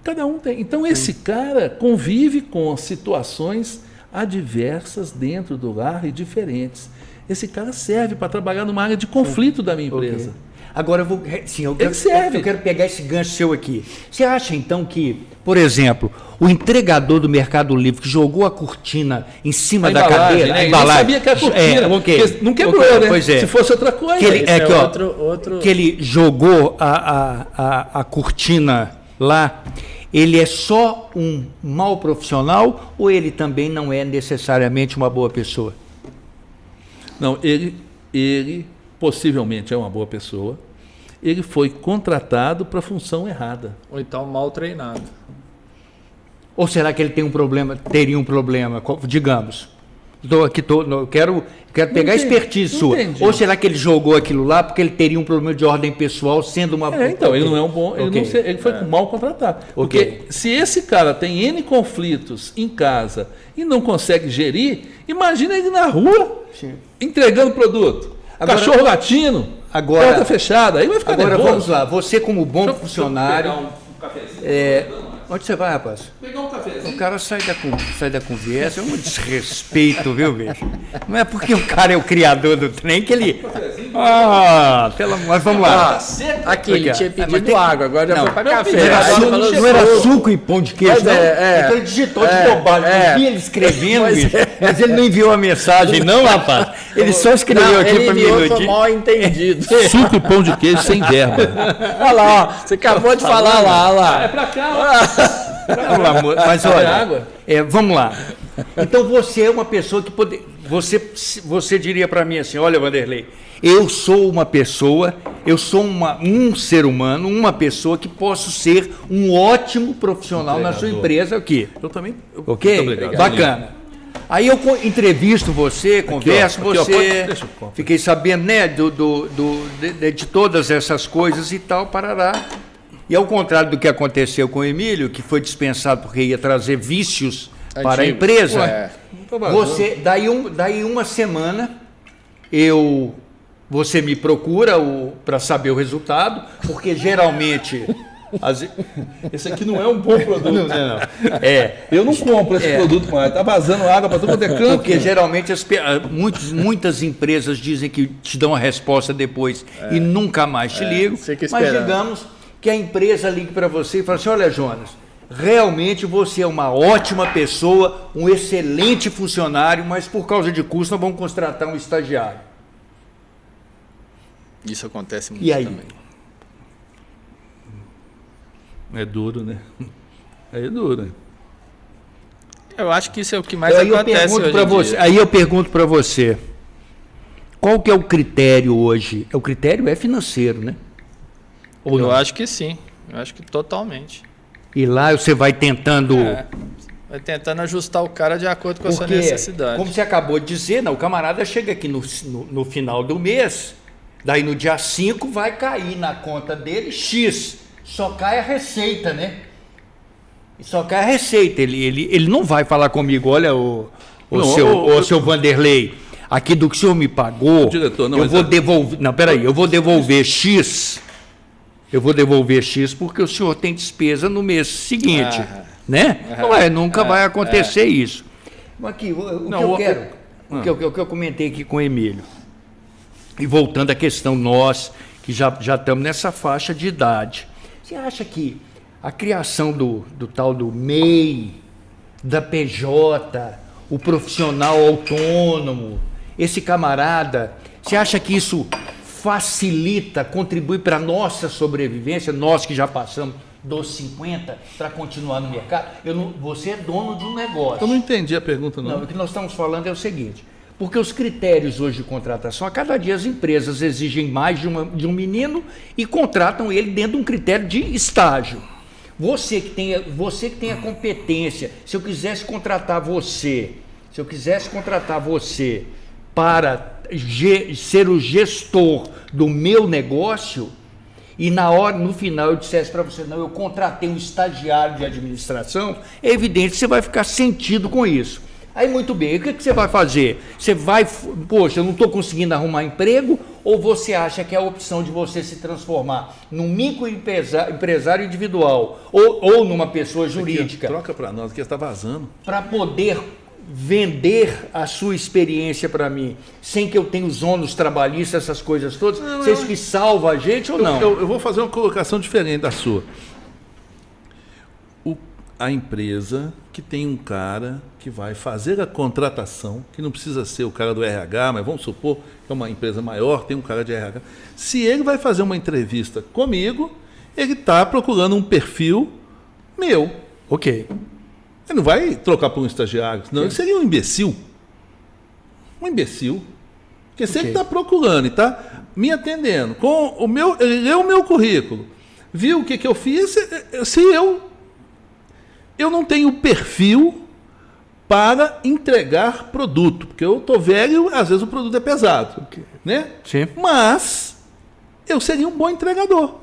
Cada um tem. Então, esse cara convive com situações adversas dentro do lar e diferentes. Esse cara serve para trabalhar numa área de conflito da minha empresa. Agora, eu quero pegar esse gancho seu aqui. Você acha, então, que, por exemplo, o entregador do Mercado Livre que jogou a cortina em cima da cadeira, né? A embalagem, sabia que a cortina não quebrou, né? Pois é. Se fosse outra coisa. Que ele jogou a cortina lá, ele é só um mau profissional ou ele também não é necessariamente uma boa pessoa? Não, ele possivelmente é uma boa pessoa. Ele foi contratado para a função errada. Ou então mal treinado. Ou será que ele teria um problema, digamos? Eu quero pegar a expertise sua. Entendi. Ou será que ele jogou aquilo lá porque ele teria um problema de ordem pessoal, sendo uma... Então, ele não é um bom... Ele foi mal contratado. Porque se esse cara tem N conflitos em casa e não consegue gerir, imagina ele na rua, entregando produto. Agora, cachorro latindo, porta fechada, aí vai ficar nervoso. Agora vamos lá, você como bom funcionário... Pegar um cafezinho, onde você vai, rapaz? pegar um cafezinho. O cara sai da conversa, é um desrespeito, viu, bicho? Não é porque o cara é o criador do trem que ele... mas vamos lá. Aqui, ele tinha pedido água, agora já foi para café. Não era suco e pão de queijo, não? Então ele digitou de bobagem. Eu vi ele escrevendo, bicho. Mas ele não enviou a mensagem, não, rapaz. Ele só escreveu aqui para mim. Ele foi mal entendido. Suco e pão de queijo sem verba. Olha lá, ó. Você acabou de falar lá, olha lá. É para cá, mas olha, vamos lá. Então você é uma pessoa que você diria para mim assim, olha, Vanderlei, eu sou uma pessoa, eu sou um ser humano, uma pessoa que posso ser um ótimo profissional na sua empresa aqui. Eu também. Ok? Muito obrigado. Bacana. Aí eu entrevisto você, converso com você, fiquei sabendo, né, de todas essas coisas e tal, parará. E ao contrário do que aconteceu com o Emílio, que foi dispensado porque ia trazer vícios para a empresa, daí uma semana você me procura para saber o resultado, porque geralmente... Esse aqui não é um bom produto. Não. Eu não compro esse produto mais. Está vazando água para todo quanto é canto. Porque geralmente muitas empresas dizem que te dão a resposta depois e nunca mais te ligam. Mas digamos que a empresa ligue para você e fala assim, olha, Jonas, realmente você é uma ótima pessoa, um excelente funcionário, mas por causa de custo nós vamos contratar um estagiário. Isso acontece muito também. É duro, né? É duro. Eu acho que isso é o que mais acontece hoje em dia. Aí eu pergunto para você, qual que é o critério hoje? O critério é financeiro, né? Eu acho que sim. Eu acho que totalmente. E lá você vai tentando... Vai tentando ajustar o cara de acordo com a sua necessidade. Como você acabou de dizer, o camarada chega aqui no final do mês, daí no dia 5 vai cair na conta dele X. Só cai a receita, né? Só cai a receita. Ele não vai falar comigo, olha, o seu Vanderlei, aqui do que o senhor me pagou, diretor, eu vou devolver. Não, peraí, eu vou devolver X. Eu vou devolver X porque o senhor tem despesa no mês seguinte. Né? Nunca vai acontecer isso. Mas aqui, o que eu comentei aqui com o Emílio. E voltando à questão nós, que já estamos nessa faixa de idade. Você acha que a criação do tal do MEI, da PJ, o profissional autônomo, esse camarada, você acha que isso facilita, contribui para a nossa sobrevivência, nós que já passamos dos 50, para continuar no mercado? Você é dono de um negócio. Eu não entendi a pergunta, não. O que nós estamos falando é o seguinte, porque os critérios hoje de contratação, a cada dia as empresas exigem mais de um menino e contratam ele dentro de um critério de estágio. Você que tem a competência, se eu quisesse contratar você para ser o gestor do meu negócio, e no final eu dissesse para você, não, eu contratei um estagiário de administração, é evidente que você vai ficar sentido com isso. Aí, muito bem, o que você vai fazer? Você vai, poxa, eu não estou conseguindo arrumar emprego, ou você acha que é a opção de você se transformar num microempresário individual ou numa pessoa jurídica? Aqui, troca para nós, que está vazando. Para poder vender a sua experiência para mim, sem que eu tenha os ônus trabalhistas, essas coisas todas? Você acha que salva a gente ou não? Eu vou fazer uma colocação diferente da sua. A empresa que tem um cara que vai fazer a contratação, que não precisa ser o cara do RH, mas vamos supor que é uma empresa maior, tem um cara de RH. Se ele vai fazer uma entrevista comigo, ele está procurando um perfil meu. Ok. Ele não vai trocar por um estagiário, senão ele seria um imbecil. Um imbecil. Porque se ele está procurando e está me atendendo, ele leu o meu currículo, viu o que eu fiz, se eu não tenho perfil para entregar produto, porque eu estou velho, às vezes o produto é pesado. Né? Sim. Mas eu seria um bom entregador.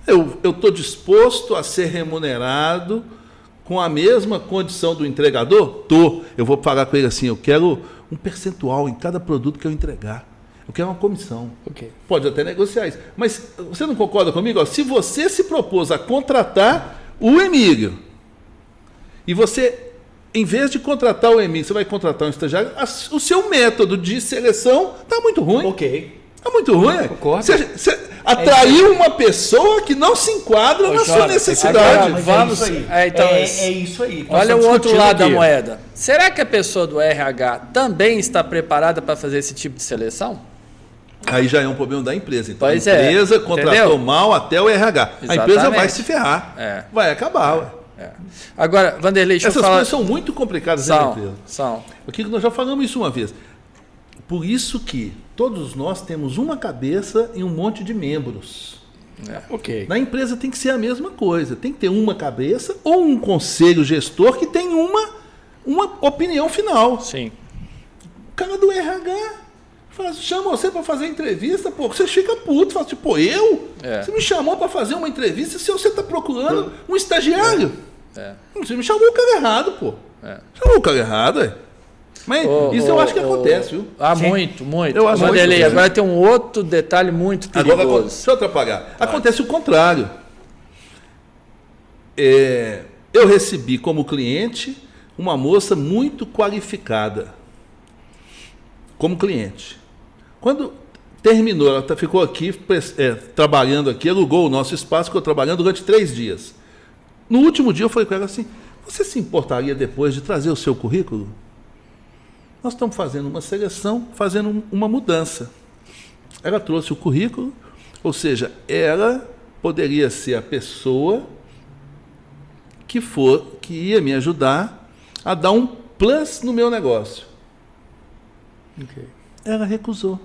Eu estou disposto a ser remunerado com a mesma condição do entregador? Eu vou falar com ele assim, eu quero um percentual em cada produto que eu entregar. Eu quero uma comissão. Okay. Pode até negociar isso. Mas você não concorda comigo? Ó, se você se propôs a contratar o Emílio, e você, em vez de contratar o Emílio, você vai contratar um estagiário, o seu método de seleção está muito ruim. Ok. Está muito ruim. Concordo. Você atraiu uma pessoa que não se enquadra na sua necessidade. É isso aí. Olha o outro lado da moeda. Será que a pessoa do RH também está preparada para fazer esse tipo de seleção? Aí já é um problema da empresa. Então pois a empresa contratou mal até o RH. Exatamente. A empresa vai se ferrar. Vai acabar. Ué. Agora, Vanderlei, deixa eu falar... Essas coisas são muito complicadas na empresa. São. Aqui nós já falamos isso uma vez. Por isso que todos nós temos uma cabeça e um monte de membros. Ok. Na empresa tem que ser a mesma coisa. Tem que ter uma cabeça ou um conselho gestor que tem uma opinião final. Sim. O cara do RH chama você para fazer entrevista, pô, você fica puto, fala assim, pô, você me chamou para fazer uma entrevista se você está procurando um estagiário. Você me chamou o cara errado, pô. Chamou o cara errado, Mas isso eu acho que acontece, viu? Muito. Eu acho Vanderlei, muito. Agora tem um outro detalhe muito perigoso. Agora, deixa eu atrapalhar. Acontece o contrário. Eu recebi como cliente uma moça muito qualificada. Como cliente. Quando terminou, ela ficou aqui, trabalhando aqui, alugou o nosso espaço, ficou trabalhando durante 3 dias. No último dia eu falei com ela assim, você se importaria depois de trazer o seu currículo? Nós estamos fazendo uma seleção, fazendo uma mudança. Ela trouxe o currículo, ou seja, ela poderia ser a pessoa que ia me ajudar a dar um plus no meu negócio. Okay. Ela recusou.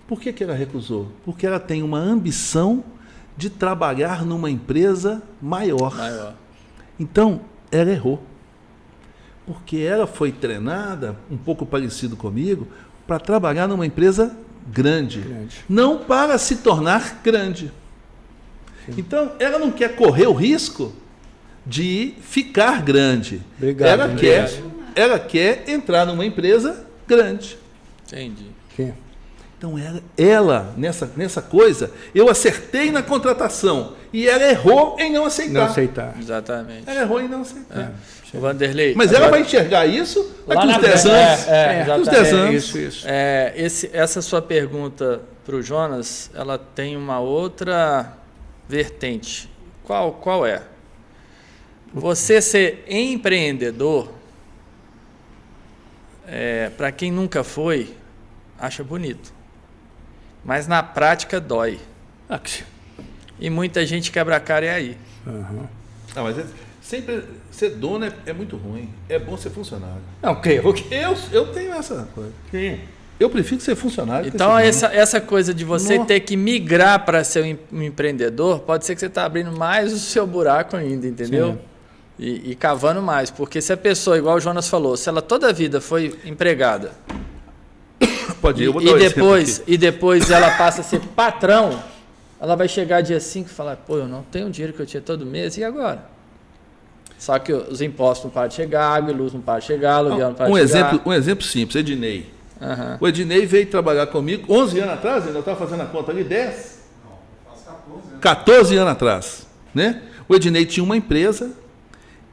Por que ela recusou? Porque ela tem uma ambição de trabalhar numa empresa maior. Então, ela errou. Porque ela foi treinada, um pouco parecido comigo, para trabalhar numa empresa grande. Não para se tornar grande. Sim. Então, ela não quer correr o risco de ficar grande. Obrigado, ela quer entrar numa empresa grande. Entendi. Sim. Então, ela nessa coisa, eu acertei na contratação e ela errou em não aceitar. Exatamente. Ela errou em não aceitar. Vanderlei. Mas ela vai enxergar isso daqui uns 10 anos. Uns 10 anos. Isso. Essa sua pergunta para o Jonas, ela tem uma outra vertente. Qual é? Você ser empreendedor, para quem nunca foi, acha bonito. Mas na prática dói. E muita gente quebra a cara aí. Uhum. Mas sempre ser dono é muito ruim. É bom ser funcionário. Ok. Eu tenho essa coisa. Sim. Eu prefiro ser funcionário. Então, essa coisa de você ter que migrar para ser um empreendedor, pode ser que você está abrindo mais o seu buraco ainda, entendeu? E cavando mais. Porque se a pessoa, igual o Jonas falou, se ela toda a vida foi empregada, e depois ela passa a ser patrão, ela vai chegar dia 5 e falar, pô, eu não tenho o dinheiro que eu tinha todo mês, e agora? Só que os impostos não param de chegar, água e luz não param de chegar, aluguel não para de chegar. Um exemplo simples, Ednei. O Ednei veio trabalhar comigo 11 anos atrás, ainda estava fazendo a conta ali, 10? Não, faz 14 anos. 14 anos atrás. Né? O Ednei tinha uma empresa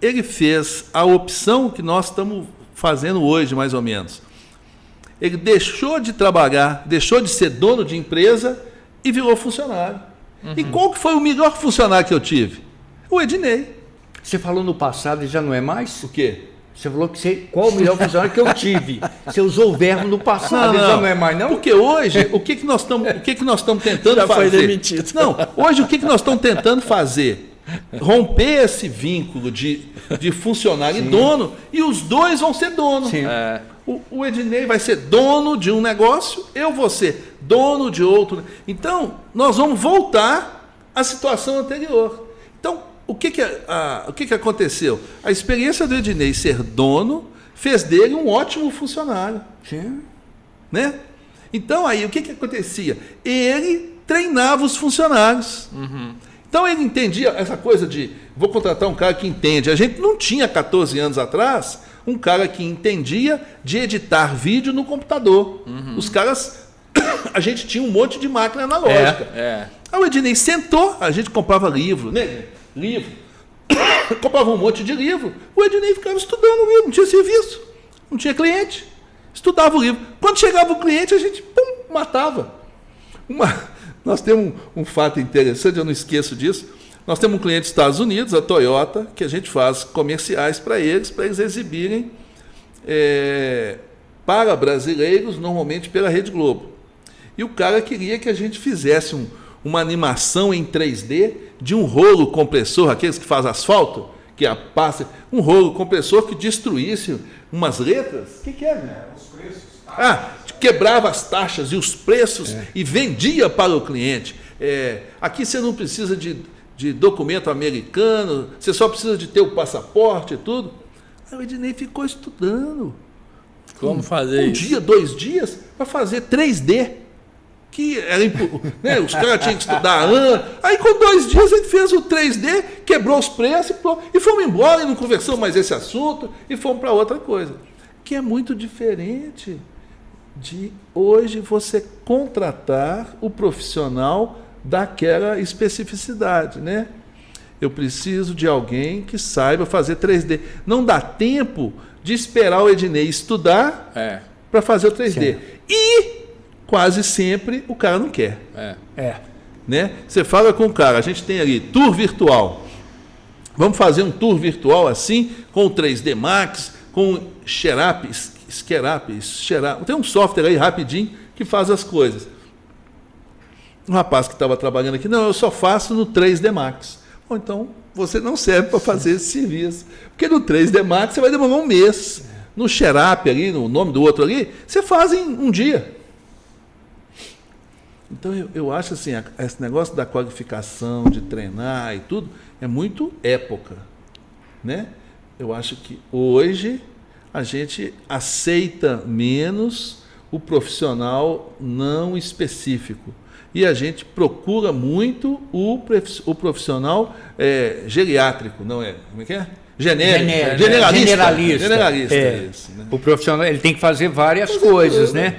ele fez a opção que nós estamos fazendo hoje, mais ou menos. Ele deixou de trabalhar, deixou de ser dono de empresa e virou funcionário. E qual que foi o melhor funcionário que eu tive? O Ednei. Você falou no passado e já não é mais? O quê? Você falou que qual o melhor funcionário que eu tive? Você usou o verbo no passado, já não é mais, não? Porque hoje, o que nós estamos tentando Já fazer? foi demitido. Não, hoje o que nós estamos tentando fazer? Romper esse vínculo de funcionário e dono, e os dois vão ser donos. Sim. O Ednei vai ser dono de um negócio, eu vou ser dono de outro. Então, nós vamos voltar à situação anterior. Então, o que aconteceu? A experiência do Ednei ser dono fez dele um ótimo funcionário. Sim. Né? Então, aí, o que acontecia? Ele treinava os funcionários. Então, ele entendia essa coisa de vou contratar um cara que entende. A gente não tinha, 14 anos atrás, um cara que entendia de editar vídeo no computador. Os caras... A gente tinha um monte de máquina analógica. Aí o Ednei sentou, a gente comprava livro, né? Comprava um monte de livro. O Ednei ficava estudando o livro, não tinha serviço, não tinha cliente. Estudava o livro. Quando chegava o cliente, a gente matava. Nós temos um fato interessante, eu não esqueço disso. Nós temos um cliente dos Estados Unidos, a Toyota, que a gente faz comerciais para eles exibirem para brasileiros, normalmente pela Rede Globo. E o cara queria que a gente fizesse uma animação em 3D de um rolo compressor, aqueles que fazem asfalto, que passa, um rolo compressor que destruísse umas letras. O que é, né? Os preços. Quebrava as taxas e os preços e vendia para o cliente. Aqui você não precisa de documento americano, você só precisa de ter o passaporte e tudo. Aí o Ednei ficou estudando. Como fazer isso? Um dia, 2 dias, para fazer 3D. Que era, né, os caras tinham que estudar anos. Aí, com 2 dias, ele fez o 3D, quebrou os preços e fomos embora e não conversamos mais esse assunto e fomos para outra coisa. Que é muito diferente de hoje você contratar o profissional daquela especificidade, né? Eu preciso de alguém que saiba fazer 3D. Não dá tempo de esperar o Ednei estudar para fazer o 3D. Sim. E quase sempre o cara não quer. Né? Você fala com o cara, a gente tem ali tour virtual. Vamos fazer um tour virtual assim, com o 3D Max, com o Xerap. Tem um software aí rapidinho que faz as coisas. Um rapaz que estava trabalhando aqui, não, eu só faço no 3D Max. Ou então, você não serve para fazer esse serviço. Porque no 3D Max você vai demorar 1 mês. No Xerap ali, no nome do outro ali, você faz em 1 dia. Então, eu acho assim, esse negócio da qualificação, de treinar e tudo, é muito época. Né? Eu acho que hoje a gente aceita menos o profissional não específico. E a gente procura muito o profissional geriátrico, não é? Como é que é? Generalista. Isso, né? O profissional ele tem que fazer várias coisas, né?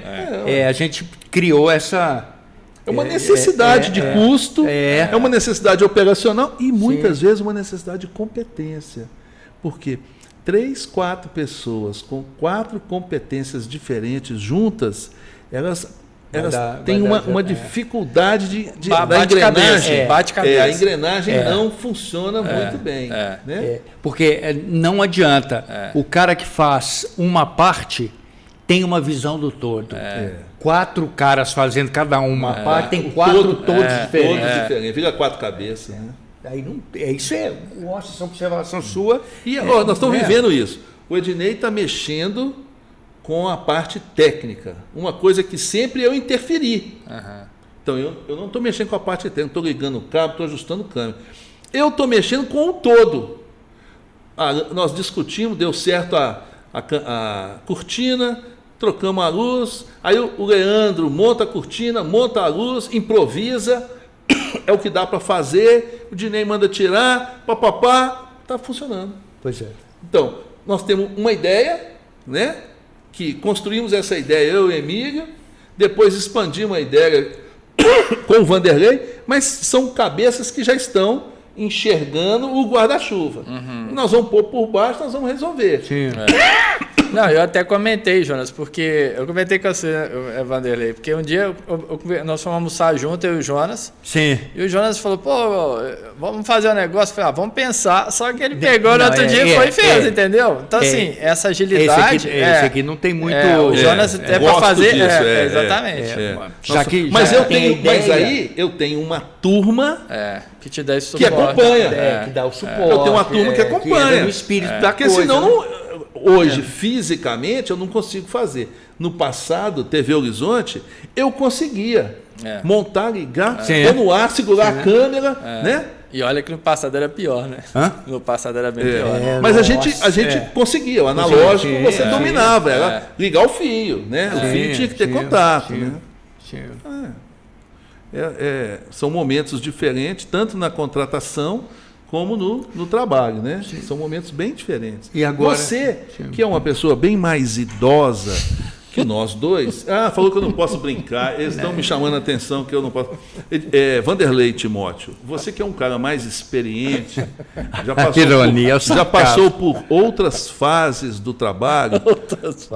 A gente criou essa... É uma necessidade de custo, é uma necessidade operacional e muitas vezes uma necessidade de competência. Porque 3, 4 pessoas com 4 competências diferentes juntas, elas têm uma dificuldade da engrenagem. Bate cabeça. A engrenagem não funciona muito bem. Né? Porque não adianta. O cara que faz uma parte tem uma visão do todo. 4 caras fazendo cada uma parte, tem 4 todos diferentes. Todos diferentes. Vira 4 cabeças. Né? Aí não, isso é uma observação sua. E nós estamos vivendo isso. O Ednei está mexendo com a parte técnica. Uma coisa que sempre eu interferi. Então, eu não estou mexendo com a parte técnica, estou ligando o cabo, estou ajustando o câmbio. Eu estou mexendo com o todo. Nós discutimos, deu certo a cortina, trocamos a luz, aí o Leandro monta a cortina, monta a luz, improvisa, é o que dá para fazer, o Dinei manda tirar, está funcionando. Pois é. Então, nós temos uma ideia, né? Que construímos essa ideia, eu e o Emílio, depois expandimos a ideia com o Vanderlei, mas são cabeças que já estão enxergando o guarda-chuva. Nós vamos pôr por baixo, nós vamos resolver. Sim. Não, eu até comentei, Jonas, porque eu comentei com você, Vanderlei, porque um dia nós fomos almoçar junto, eu e o Jonas. Sim. E o Jonas falou, pô, vamos fazer um negócio. Eu falei, vamos pensar. Só que ele pegou no outro dia e foi e fez, entendeu? Então, assim, essa agilidade. Esse aqui não tem muito. O Jonas até para fazer. Disso, exatamente. Já que, mas já eu tem tenho, ideia, mas aí eu tenho uma turma Que te dá esse que suporte. acompanha. que dá o suporte. Eu tenho uma turma que acompanha. entra no espírito da Porque coisa. senão, hoje, fisicamente, eu não consigo fazer. No passado, TV Horizonte, eu conseguia montar, ligar, pôr no ar, segurar a câmera, né? E olha que no passado era pior, né? No passado era bem pior. Né? Mas a gente conseguia. O analógico você dominava, era ligar o fio, né? O fio tinha que ter contato, né? São momentos diferentes, tanto na contratação como no trabalho, né? São momentos bem diferentes. E agora, você, que é uma pessoa bem mais idosa que nós dois, falou que eu não posso brincar, eles estão me chamando a atenção que eu não posso. Vanderlei Timóteo, você que é um cara mais experiente, já passou por outras fases do trabalho,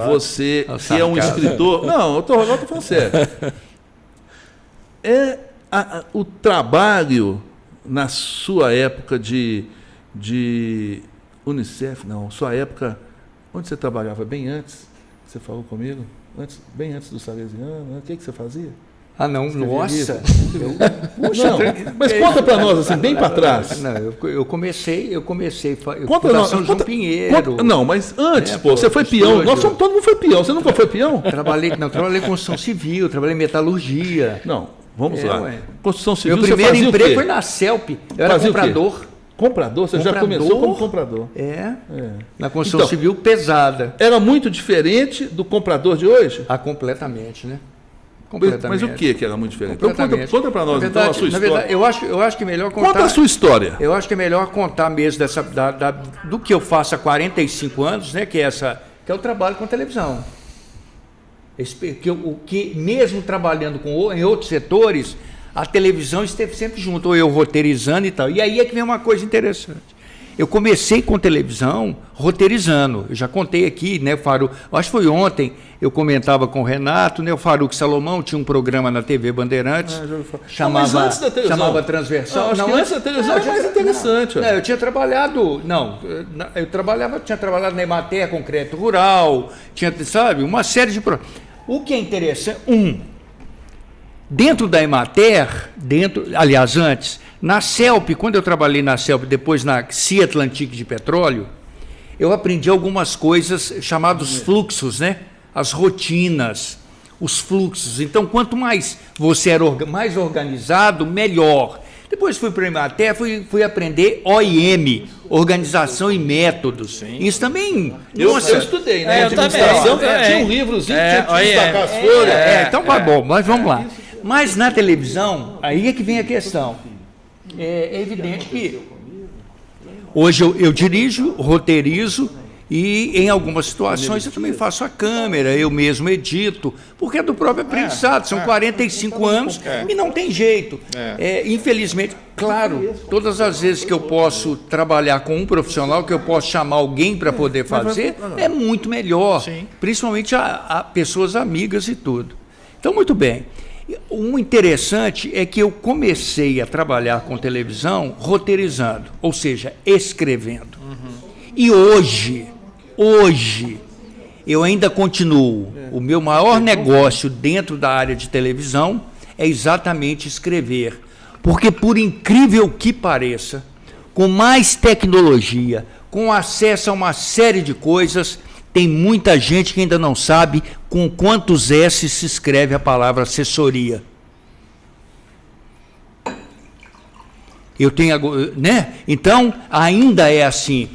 você que é um escritor. Não, eu estou falando sério. O trabalho na sua época de Unicef, não, sua época, onde você trabalhava bem antes, você falou comigo, bem antes do Salesiano, o que você fazia? Não, nossa! Mas conta para nós, assim, bem para trás. Não, eu comecei conta nós, São João Pinheiro. Não, mas antes, você foi peão. Todo mundo foi peão. Você nunca foi peão? Trabalhei com construção civil, trabalhei em metalurgia. Não, vamos lá. Construção civil, meu primeiro emprego foi na CELP. Eu era comprador. Comprador? Você já começou como comprador? Na construção civil pesada. Era muito diferente do comprador de hoje? Completamente, né? Mas o que era muito diferente? Então conta para nós, então, a sua história. Na verdade, eu acho que é melhor contar... Conta a sua história. Eu acho que é melhor contar mesmo do que eu faço há 45 anos, né? Que é o trabalho com televisão. Que mesmo trabalhando em outros setores, a televisão esteve sempre junto, ou eu roteirizando e tal. E aí é que vem uma coisa interessante. Eu comecei com televisão roteirizando. Eu já contei aqui, né, Faruco? Acho que foi ontem, eu comentava com o Renato, né, o Faruco Salomão tinha um programa na TV Bandeirantes, chamava Transversal. Antes da televisão é mais interessante. Eu tinha trabalhado, tinha trabalhado na Emater, Concreto Rural, tinha, sabe, uma série de... O que é interessante, dentro da Emater, aliás, antes, na CELP, quando eu trabalhei na CELP, depois na CIA Atlantique de Petróleo, eu aprendi algumas coisas chamadas fluxos, né? As rotinas, os fluxos. Então, quanto mais você era mais organizado, melhor. Depois fui para a Emater, fui aprender OIM, Organização e Métodos. Sim. Isso também... Eu estudei, né? Administração, tinha um livrozinho, tinha que destacar as folhas. Então tá bom, mas vamos lá. Mas na televisão, aí é que vem a questão. É evidente que hoje eu dirijo, roteirizo e em algumas situações eu também faço a câmera, eu mesmo edito, porque é do próprio aprendizado, são 45 anos e não tem jeito. Infelizmente, claro, todas as vezes que eu posso trabalhar com um profissional, que eu posso chamar alguém para poder fazer, é muito melhor, principalmente a pessoas amigas e tudo. Então, muito bem. O interessante é que eu comecei a trabalhar com televisão roteirizando, ou seja, escrevendo. E hoje, eu ainda continuo. O meu maior negócio dentro da área de televisão é exatamente escrever. Porque, por incrível que pareça, com mais tecnologia, com acesso a uma série de coisas, tem muita gente que ainda não sabe com quantos S se escreve a palavra assessoria. Eu tenho, né? Então, ainda é assim.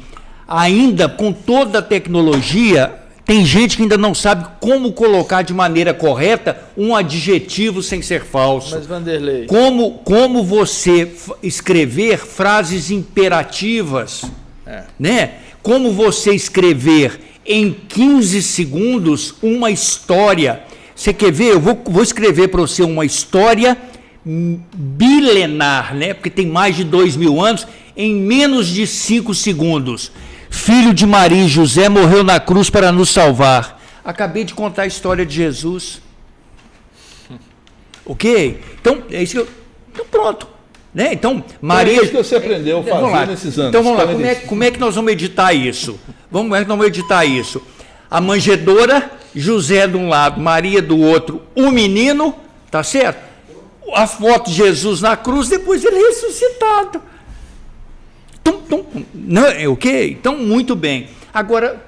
Ainda com toda a tecnologia, tem gente que ainda não sabe como colocar de maneira correta um adjetivo sem ser falso. Mas, Vanderlei... Como você escrever frases imperativas, né? Como você escrever em 15 segundos uma história. Você quer ver? Eu vou escrever para você uma história bilenar, né? Porque tem mais de 2.000 anos, em menos de 5 segundos. Filho de Maria e José, morreu na cruz para nos salvar. Acabei de contar a história de Jesus. Ok? Então, é isso que eu... Então, pronto. Né? Então, Maria... É isso que você aprendeu a fazer nesses anos. Então, vamos lá. Como é que nós vamos editar isso? Como é que nós vamos editar isso? A manjedoura, José de um lado, Maria do outro, o menino, tá certo? A foto de Jesus na cruz, depois ele ressuscitado. Não, ok? Então, muito bem. Agora,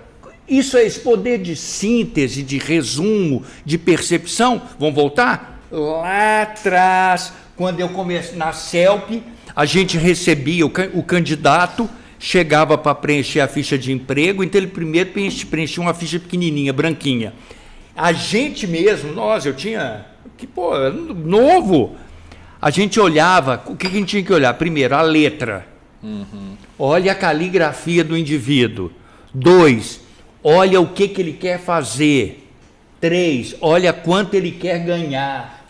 isso é esse poder de síntese, de resumo, de percepção. Vamos voltar? Lá atrás, quando eu comecei na CELP, a gente recebia o candidato, chegava para preencher a ficha de emprego, então ele primeiro preenchia uma ficha pequenininha, branquinha. A gente mesmo, eu tinha, novo, a gente olhava, o que a gente tinha que olhar? Primeiro, a letra. Olha a caligrafia do indivíduo. 2, olha o que ele quer fazer. 3, olha quanto ele quer ganhar.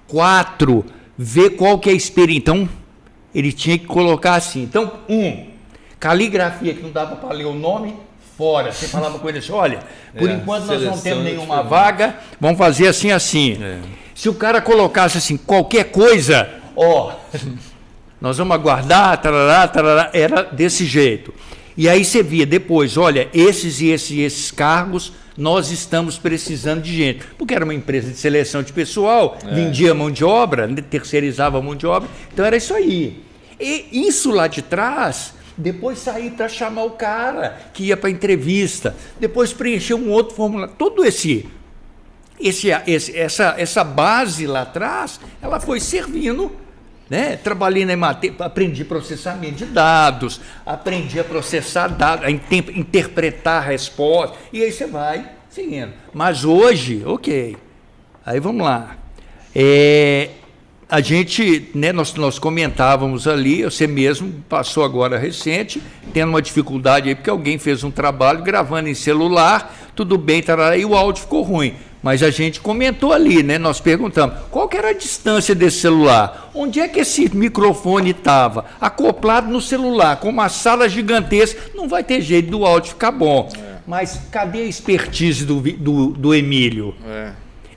4, vê qual que é a experiência. Então, ele tinha que colocar assim. Então, caligrafia que não dava para ler o nome, fora. Você falava com ele assim, olha, por enquanto nós não temos nenhuma vaga, vamos fazer assim, assim. Se o cara colocasse assim, qualquer coisa, nós vamos aguardar, tarará, era desse jeito. E aí você via depois, olha, esses e esses cargos, nós estamos precisando de gente. Porque era uma empresa de seleção de pessoal, vendia mão de obra, terceirizava a mão de obra, então era isso aí. E isso lá de trás, depois sair para chamar o cara que ia para a entrevista, depois preencher um outro formulário, todo essa base lá atrás, ela foi servindo, né? Trabalhei na aprendi processamento de dados, aprendi a processar dados, a interpretar a resposta, e aí você vai seguindo. Mas hoje, ok, aí vamos lá. A gente, né, nós comentávamos ali, você mesmo passou agora recente, tendo uma dificuldade aí, porque alguém fez um trabalho gravando em celular, tudo bem, tarará, e o áudio ficou ruim. Mas a gente comentou ali, né? Nós perguntamos, qual que era a distância desse celular? Onde é que esse microfone estava? Acoplado no celular, com uma sala gigantesca, não vai ter jeito do áudio ficar bom. Mas cadê a expertise do Emílio?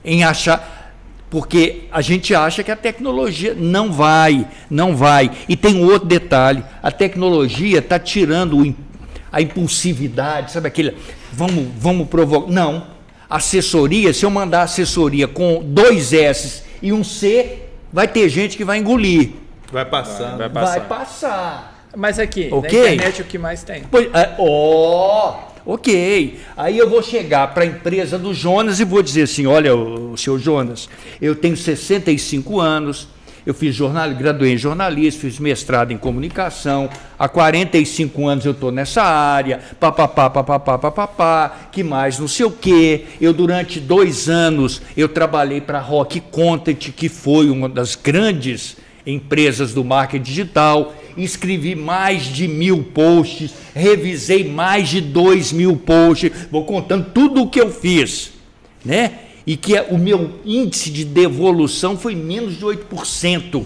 Em achar... Porque a gente acha que a tecnologia não vai. E tem um outro detalhe, a tecnologia está tirando a impulsividade, sabe aquele, vamos provocar, não. Assessoria, se eu mandar assessoria com 2 S e um C, vai ter gente que vai engolir. Vai passar. Vai passar. Mas aqui, okay? Na internet o que mais tem? Ok, aí eu vou chegar para a empresa do Jonas e vou dizer assim, olha, o seu Jonas, eu tenho 65 anos, eu graduei em jornalismo, fiz mestrado em comunicação, há 45 anos eu estou nessa área, que mais não sei o quê, eu durante 2 anos eu trabalhei para a Rock Content, que foi uma das grandes empresas do marketing digital, escrevi mais de 1.000 posts, revisei mais de 2.000 posts, vou contando tudo o que eu fiz, né? E que o meu índice de devolução foi menos de 8%.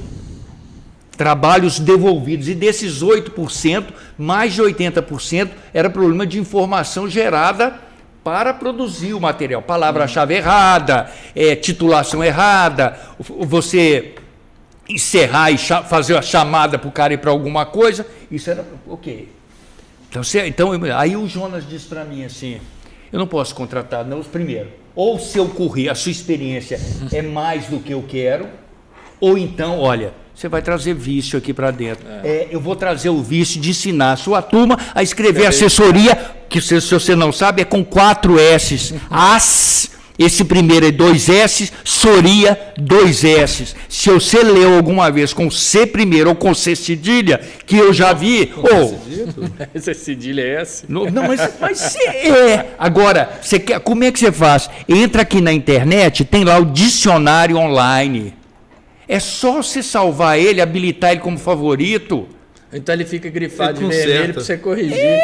Trabalhos devolvidos, e desses 8%, mais de 80% era problema de informação gerada para produzir o material. Palavra-chave errada, titulação errada, você encerrar e fazer a chamada para o cara ir para alguma coisa, isso era ok. Então, aí o Jonas disse para mim assim, eu não posso contratar, não, primeiro, ou seu currículo, a sua experiência é mais do que eu quero, ou então, olha, você vai trazer vício aqui para dentro. Eu vou trazer o vício de ensinar a sua turma a escrever assessoria, que se você não sabe, é com 4 S's. Esse primeiro é 2 S, Soria, 2 S. Se você leu alguma vez com C primeiro ou com C cedilha, que eu já vi... Essa cedilha é S? Não, mas Agora, como é que você faz? Entra aqui na internet, tem lá o dicionário online. É só você salvar ele, habilitar ele como favorito. Então ele fica grifado Ele de vermelho conserta. para você corrigir.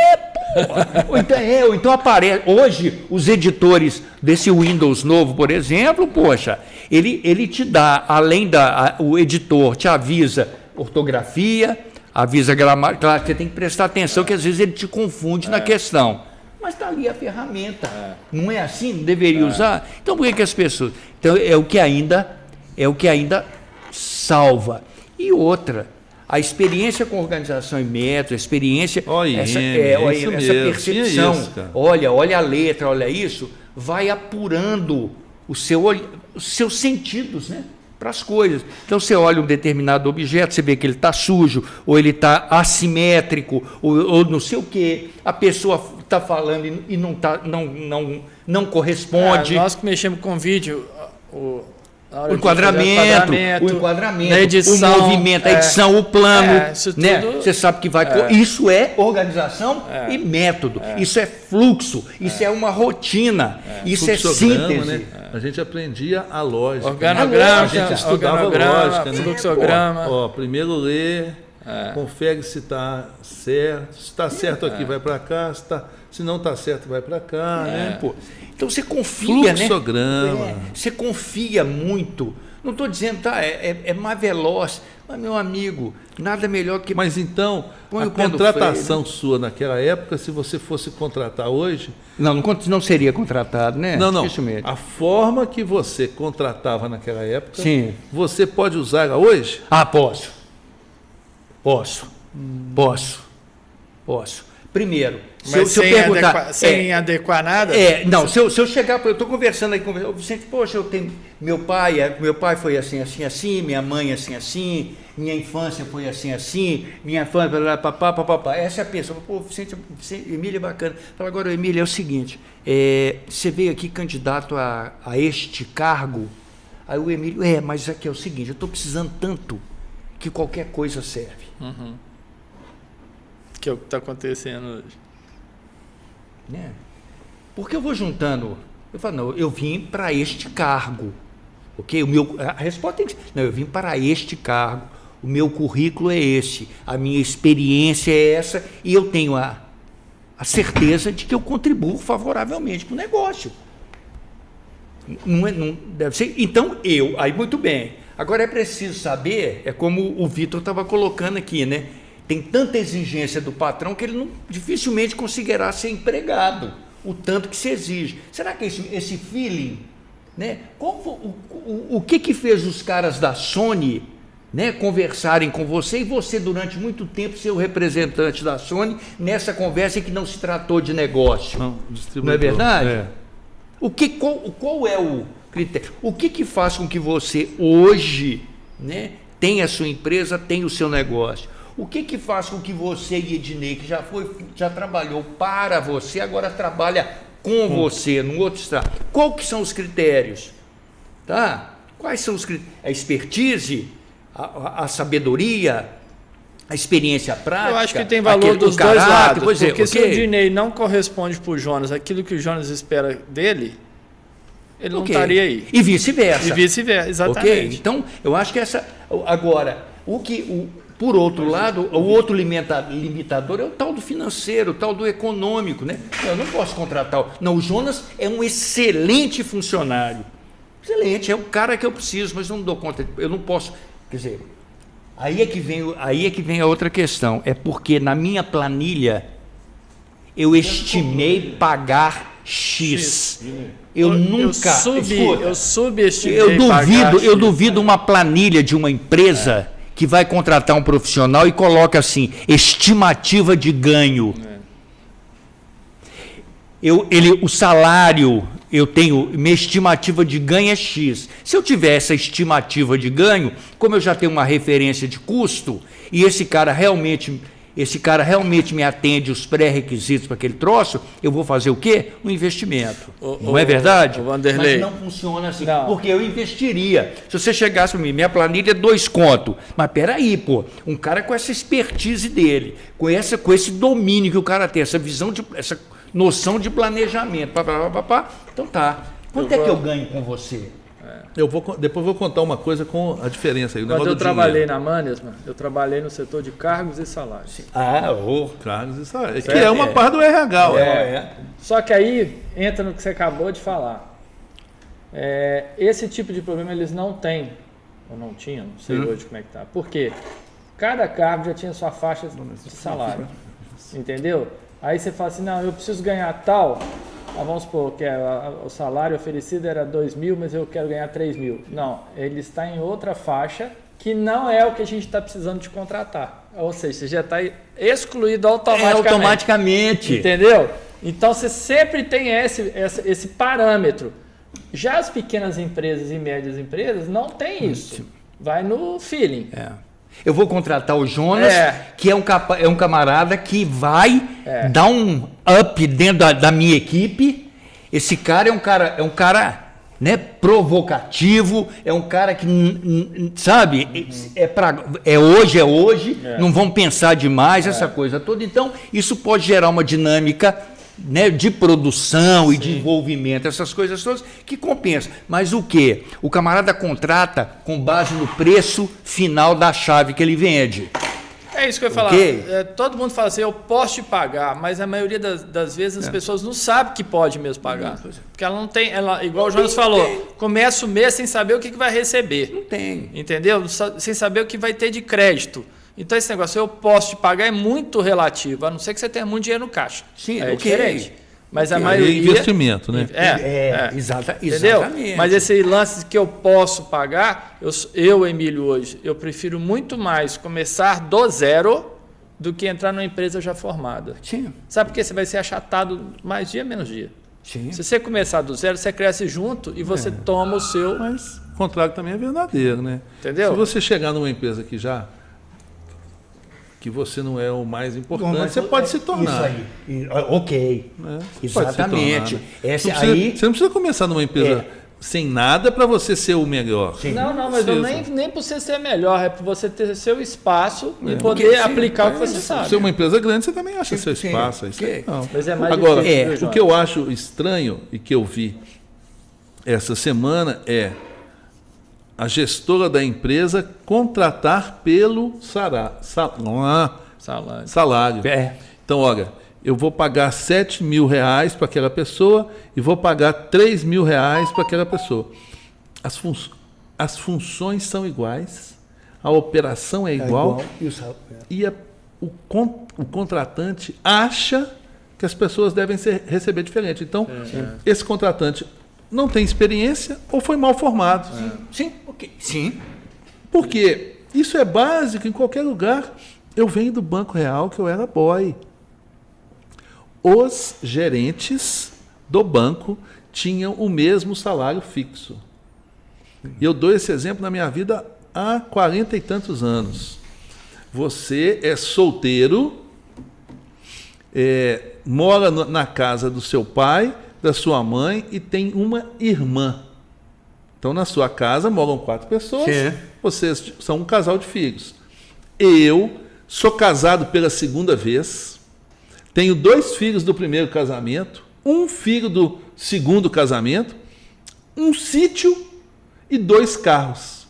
Ou então aparece. Hoje, os editores desse Windows novo, por exemplo, poxa, ele te dá, além o editor te avisa ortografia, avisa gramática. Claro que você tem que prestar atenção, que às vezes ele te confunde na questão. Mas está ali a ferramenta. Não é assim? Não deveria usar? Então por que as pessoas. Então é o que ainda salva. E outra. A experiência com organização e método, a experiência, essa percepção, isso, olha a letra, olha isso, vai apurando os seus sentidos, né, para as coisas. Então você olha um determinado objeto, você vê que ele está sujo, ou ele está assimétrico, ou não sei o quê, a pessoa está falando e não corresponde. Nós que mexemos com vídeo, O enquadramento, na edição, o movimento, a edição, o plano, isso né? tudo, Você sabe que vai. Isso é organização e método. Isso é fluxo. Isso é uma rotina. Isso é síntese. Né? A gente aprendia a lógica. Organograma, a gente estudava lógica, né? fluxograma. Primeiro lê, confere se está certo. Se está certo aqui, vai para cá. Se não está certo, vai para cá, né? Pô. Então você confia, Fluxograma. Você confia muito. Não estou dizendo, é mais veloz, mas, meu amigo, nada melhor que. Mas então, põe a o pé no contratação freio, né? sua naquela época, se você fosse contratar hoje. Não seria contratado, né? Não. Dificilmente. A forma que você contratava naquela época, Sim. você pode usar hoje? Ah, posso. Primeiro, se eu perguntar. Sem adequar nada? Se eu chegar, eu estou conversando aí com o Vicente, poxa, eu tenho. Meu pai foi assim, minha mãe assim, minha infância foi assim, minha infância, papá. Essa é a pessoa. Pô, Vicente, Emília é bacana. Fala, agora, Emília, é o seguinte, você veio aqui candidato a este cargo. Aí o Emílio, mas aqui é o seguinte, eu estou precisando tanto que qualquer coisa serve. Uhum. Que é o que está acontecendo hoje. Né? Porque eu vou juntando, eu falo, não, eu vim para este cargo, ok? A resposta tem que ser, não, eu vim para este cargo, o meu currículo é esse, a minha experiência é essa, e eu tenho a certeza de que eu contribuo favoravelmente para o negócio. Não deve ser. Então, aí muito bem. Agora é preciso saber, é como o Vitor estava colocando aqui, né? Tem tanta exigência do patrão que ele dificilmente conseguirá ser empregado, o tanto que se exige. Será que esse feeling, né? O que fez os caras da Sony, né, conversarem com você e você durante muito tempo ser o representante da Sony nessa conversa em que não se tratou de negócio? Não é verdade? Qual é o critério? O que faz com que você hoje, né, tenha a sua empresa, tenha o seu negócio? O que faz com que você e Ednei, que já trabalhou para você, agora trabalha com você, num outro estado? Quais que são os critérios? Tá? Quais são os critérios? A expertise, a sabedoria, a experiência prática? Eu acho que tem valor dos dois lados. Porque se o Ednei não corresponde para o Jonas, aquilo que o Jonas espera dele, ele não estaria aí. E vice-versa. Exatamente. Okay? Então, eu acho que essa... Agora, por outro lado, o outro limitador é o tal do financeiro, o tal do econômico, né? Eu não posso contratar. Não, o Jonas é um excelente funcionário. Excelente, é o cara que eu preciso, mas eu não dou conta. Eu não posso. Quer dizer, aí é que vem a outra questão. É porque na minha planilha eu estimei pagar X. Eu subestimei. Eu duvido uma planilha de uma empresa que vai contratar um profissional e coloca assim, estimativa de ganho. O salário, eu tenho, minha estimativa de ganho é X. Se eu tiver essa estimativa de ganho, como eu já tenho uma referência de custo, e esse cara realmente me atende os pré-requisitos para aquele troço, eu vou fazer o quê? Um investimento. Não é verdade? Vanderlei. Mas não funciona assim, porque eu investiria. Se você chegasse para mim, minha planilha é 2 contos. Mas peraí, um cara com essa expertise dele, com esse domínio que o cara tem, essa visão, essa noção de planejamento, então tá. Quanto é que eu ganho com você? Depois eu vou contar uma coisa com a diferença aí. Quando eu trabalhei na Mannesmann, eu trabalhei no setor de cargos e salários. Cargos e salários. Que é uma parte do RH. Só que aí entra no que você acabou de falar. Esse tipo de problema eles não têm, ou não tinham, não sei hoje como é que tá. Por quê? Cada cargo já tinha sua faixa de salário. Entendeu? Aí você fala assim, não, eu preciso ganhar tal. Vamos supor que o salário oferecido era 2.000, mas eu quero ganhar 3.000. Não, ele está em outra faixa que não é o que a gente está precisando de contratar. Ou seja, você já está excluído automaticamente. Entendeu? Então você sempre tem esse parâmetro. Já as pequenas empresas e médias empresas não tem isso. Vai no feeling. Eu vou contratar o Jonas, que é um camarada que vai dar um up dentro da minha equipe. Esse cara é um cara né, provocativo, é um cara que, sabe, é hoje, não vão pensar demais, essa coisa toda. Então, isso pode gerar uma dinâmica, né, de produção e de envolvimento, essas coisas todas, que compensa. Mas o quê? O camarada contrata com base no preço final da chave que ele vende. É isso que eu ia falar. Todo mundo fala assim, eu posso te pagar, mas a maioria das vezes as pessoas não sabem que pode mesmo pagar. Porque ela não tem, igual o Jonas falou, começa o mês sem saber o que vai receber. Não tem. Entendeu? Sem saber o que vai ter de crédito. Então esse negócio, eu posso te pagar, é muito relativo, a não ser que você tenha muito dinheiro no caixa. Sim, é diferente. Mas a maioria... investimento, né? Exatamente. Mas esse lance que eu posso pagar, eu, Emílio, hoje, eu prefiro muito mais começar do zero do que entrar numa empresa já formada. Sim. Sabe por quê? Você vai ser achatado mais dia, menos dia. Sim. Se você começar do zero, você cresce junto e você toma o seu... Mas o contrário também é verdadeiro, né? Entendeu? Se você chegar numa empresa que você não é o mais importante, você pode se tornar. Isso aí. Ok. Exatamente. Você não precisa começar numa empresa sem nada para você ser o melhor. Sim. Não, mas nem para você ser melhor, é para você ter seu espaço e poder aplicar o que você sabe. Se é uma empresa grande, você também acha seu espaço. Mas é mais agora, difícil, o que eu acho estranho e que eu vi essa semana é a gestora da empresa contratar pelo salário. Então, olha, eu vou pagar R$7.000 para aquela pessoa e vou pagar R$3.000 para aquela pessoa. As funções são iguais, a operação é igual e o contratante acha que as pessoas devem receber diferente. Então, esse contratante não tem experiência ou foi mal formado. Sim. Porque isso é básico em qualquer lugar. Eu venho do Banco Real, que eu era boy. Os gerentes do banco tinham o mesmo salário fixo. E eu dou esse exemplo na minha vida há 40 e tantos anos. Você é solteiro, mora na casa do seu pai, da sua mãe e tem uma irmã. Então, na sua casa moram 4 pessoas, vocês são um casal de filhos. Eu sou casado pela segunda vez, tenho 2 filhos do primeiro casamento, 1 filho do segundo casamento, 1 sítio e 2 carros.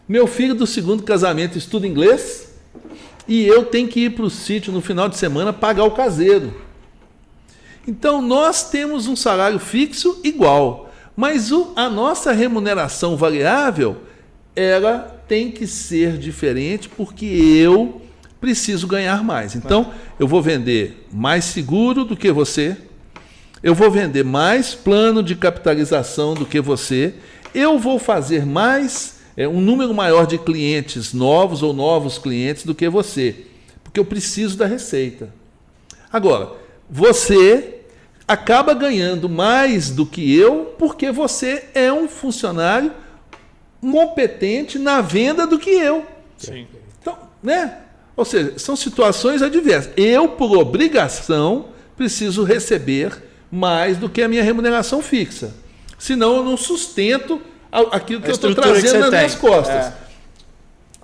Meu filho do segundo casamento estuda inglês e eu tenho que ir para o sítio no final de semana pagar o caseiro. Então, nós temos um salário fixo igual, mas a nossa remuneração variável, ela tem que ser diferente porque eu preciso ganhar mais. Então, eu vou vender mais seguro do que você, eu vou vender mais plano de capitalização do que você, eu vou fazer mais, um número maior de clientes novos ou novos clientes do que você, porque eu preciso da receita. Agora, você acaba ganhando mais do que eu porque você é um funcionário competente na venda do que eu. Sim. Então, né? Ou seja, são situações adversas. Eu, por obrigação, preciso receber mais do que a minha remuneração fixa. Senão eu não sustento aquilo que eu estou trazendo nas minhas costas.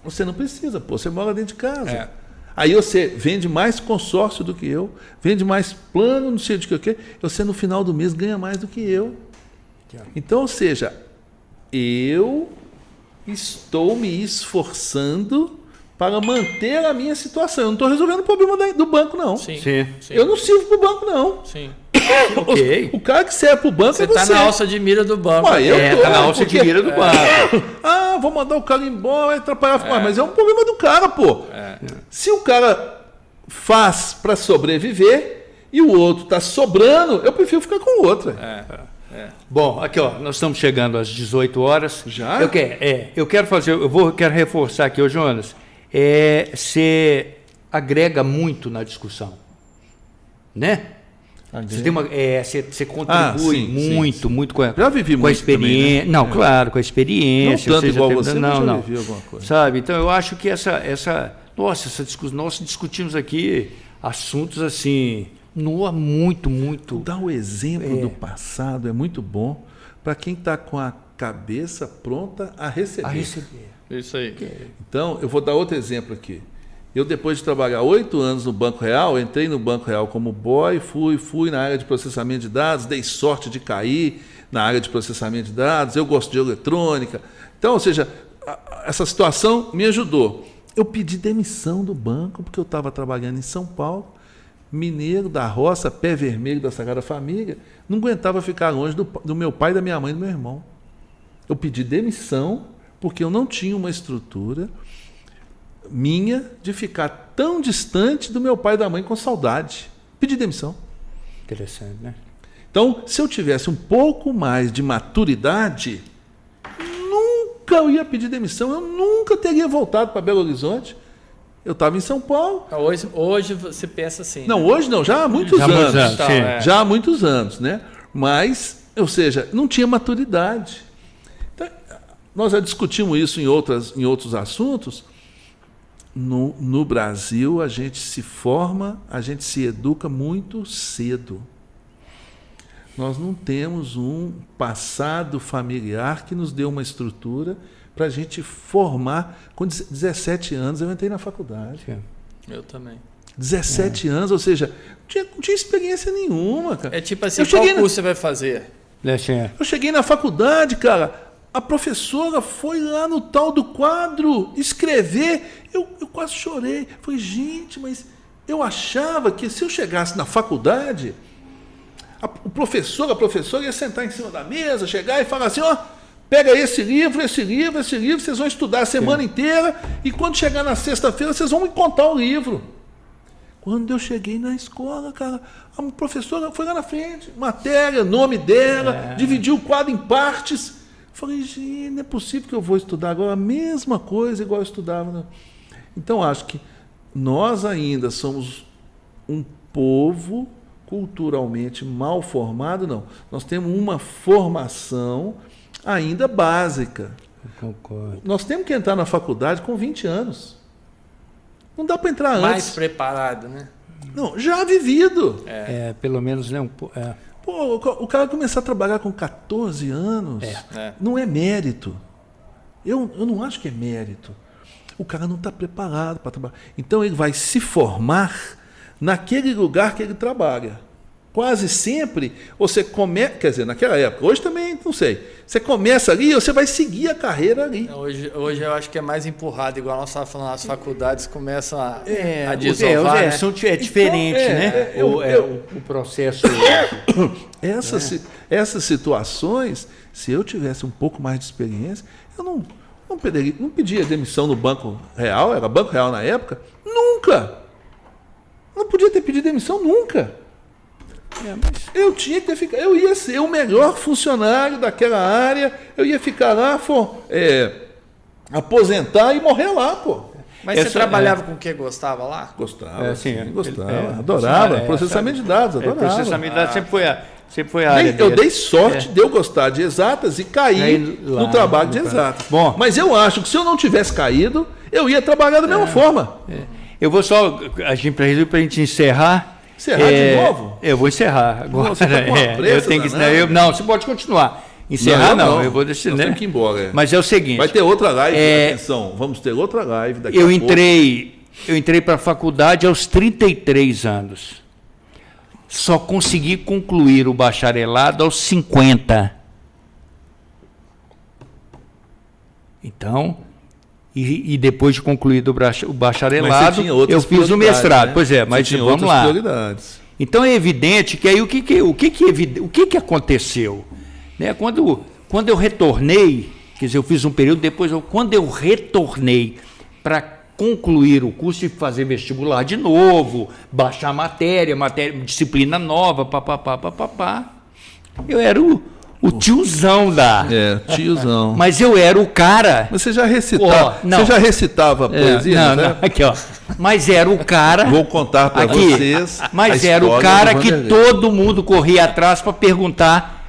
Você não precisa, você mora dentro de casa. Aí você vende mais consórcio do que eu, vende mais plano, não sei de que, você no final do mês ganha mais do que eu. Então, ou seja, eu estou me esforçando para manter a minha situação. Eu não estou resolvendo o problema do banco, não. Sim. Eu não sirvo para o banco, não. Sim. Ok. O cara que serve para o banco Você é você. está na alça de mira do banco. Tá na alça de mira do banco. Vou mandar o cara embora, vai atrapalhar. Mas é um problema do cara, pô. Se o cara faz para sobreviver e o outro está sobrando, eu prefiro ficar com o outro. Bom, aqui ó, nós estamos chegando às 18 horas. Já? Eu quero reforçar aqui, ô Jonas, você agrega muito na discussão, né? Você contribui muito com a, já vivi com a muito experiência. Também, né? Não, claro, com a experiência. Não tanto igual você, mas já não. vivi alguma coisa. Sabe? Então eu acho que essa discussão, nós discutimos aqui assuntos assim, muito. Dar o exemplo do passado é muito bom para quem está com a cabeça pronta a receber. Isso aí. Então, eu vou dar outro exemplo aqui. Eu, depois de trabalhar 8 anos no Banco Real, entrei no Banco Real como boy, fui na área de processamento de dados, dei sorte de cair na área de processamento de dados, eu gosto de eletrônica. Então, ou seja, essa situação me ajudou. Eu pedi demissão do banco, porque eu estava trabalhando em São Paulo, mineiro da roça, pé vermelho da Sagrada Família, não aguentava ficar longe do meu pai, da minha mãe e do meu irmão. Eu pedi demissão, porque eu não tinha uma estrutura minha de ficar tão distante do meu pai e da mãe com saudade. Pedi demissão. Interessante, né? Então, se eu tivesse um pouco mais de maturidade, nunca eu ia pedir demissão, eu nunca teria voltado para Belo Horizonte. Eu estava em São Paulo. Hoje você pensa assim. Não, né? hoje não, já há muitos anos. Já há muitos anos, né? Mas, ou seja, não tinha maturidade. Então, nós já discutimos isso em outros assuntos. No Brasil, a gente se forma, a gente se educa muito cedo. Nós não temos um passado familiar que nos dê uma estrutura para a gente formar. Com 17 anos, eu entrei na faculdade. Eu também. 17 anos, ou seja, não tinha experiência nenhuma, cara. É tipo assim, qual curso você vai fazer? Eu cheguei na faculdade, cara. A professora foi lá no tal do quadro escrever. Eu quase chorei. Falei, gente, mas eu achava que se eu chegasse na faculdade, a professora ia sentar em cima da mesa, chegar e falar assim, ó, pega esse livro, vocês vão estudar a semana inteira e quando chegar na sexta-feira vocês vão me contar o livro. Quando eu cheguei na escola, cara, a professora foi lá na frente, matéria, nome dela, dividiu o quadro em partes. Falei, gente, não é possível que eu vou estudar agora a mesma coisa igual eu estudava. Né? Então, acho que nós ainda somos um povo culturalmente mal formado, não. Nós temos uma formação ainda básica. Eu concordo. Nós temos que entrar na faculdade com 20 anos. Não dá para entrar antes. Mais preparado, né? Não, já vivido. Pelo menos, né? Pô, o cara começar a trabalhar com 14 anos não é mérito. Eu não acho que é mérito. O cara não está preparado para trabalhar. Então ele vai se formar naquele lugar que ele trabalha. Quase sempre você começa, quer dizer, naquela época, hoje também não sei. Você começa ali e você vai seguir a carreira ali. Hoje eu acho que é mais empurrado, igual nós estávamos falando, as faculdades começam a desovar, né? É diferente, né? O processo. Essas situações, se eu tivesse um pouco mais de experiência, eu não pedia demissão no Banco Real, era Banco Real na época, nunca. Não podia ter pedido demissão nunca. Eu tinha que ter ficado. Eu ia ser o melhor funcionário daquela área. Eu ia ficar lá, aposentar e morrer lá, pô. Mas você trabalhava com o que gostava lá? Gostava, gostava. Adorava. Processamento de dados, adorava. Processamento de dados sempre foi a área Eu dei sorte de eu gostar de exatas e cair no trabalho de exatas. Bom, mas eu acho que se eu não tivesse caído, eu ia trabalhar da mesma forma. Eu vou só, para a gente encerrar. Encerrar de novo? Eu vou encerrar agora. Você tá com uma pressa, não, você pode continuar. Encerrar não, eu vou deixar. Nós temos que ir embora. Mas é o seguinte. Vai ter outra live, atenção, vamos ter outra live daqui a pouco. Eu entrei para a faculdade aos 33 anos. Só consegui concluir o bacharelado aos 50. Então, e depois de concluído o bacharelado, Mas você tinha outras eu fiz o mestrado. prioridades, né? Pois é, mas Você tinha vamos outras lá. prioridades. Então é evidente que aí o que aconteceu? Né? Quando eu retornei, quer dizer, eu fiz um período, depois, quando eu retornei para concluir o curso e fazer vestibular de novo, baixar matéria, disciplina nova, papapá, eu era o tiozão da... Tiozão. Mas eu era o cara... Mas você já recitava, não. Você já recitava poesia, não, aqui, ó. Mas era o cara... Vou contar para vocês. Mas era o cara que todo mundo corria atrás para perguntar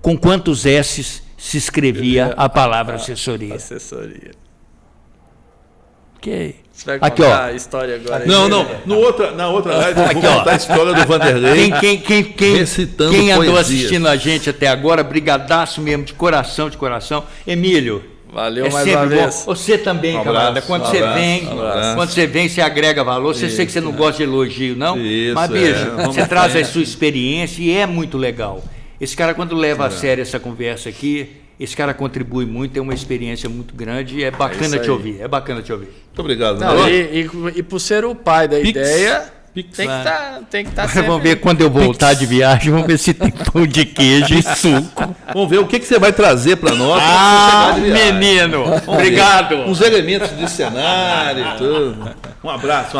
com quantos S's se escrevia a palavra assessoria. Assessoria. Ok. Você vai Aqui, contar ó. a história agora? Não. Na outra live eu vou contar a história do Vanderlei. Recitando quem andou poesias. assistindo a gente até agora, brigadaço mesmo, de coração. Emílio. Valeu mais uma vez. Você também, camarada. Quando você vem, você agrega valor. Você sei que você não gosta de elogio, não? Isso, mas, bicho, você traz a sua experiência e é muito legal. Esse cara, quando leva a sério essa conversa aqui, esse cara contribui muito, tem uma experiência muito grande e é bacana te ouvir. É bacana te ouvir. Muito obrigado. Não, e por ser o pai da ideia, tem que estar sempre... Vamos ver quando eu voltar de viagem, vamos ver se tem pão de queijo e suco. Vamos ver o que você vai trazer para nós. Menino, obrigado. Uns elementos de cenário e tudo. Um abraço.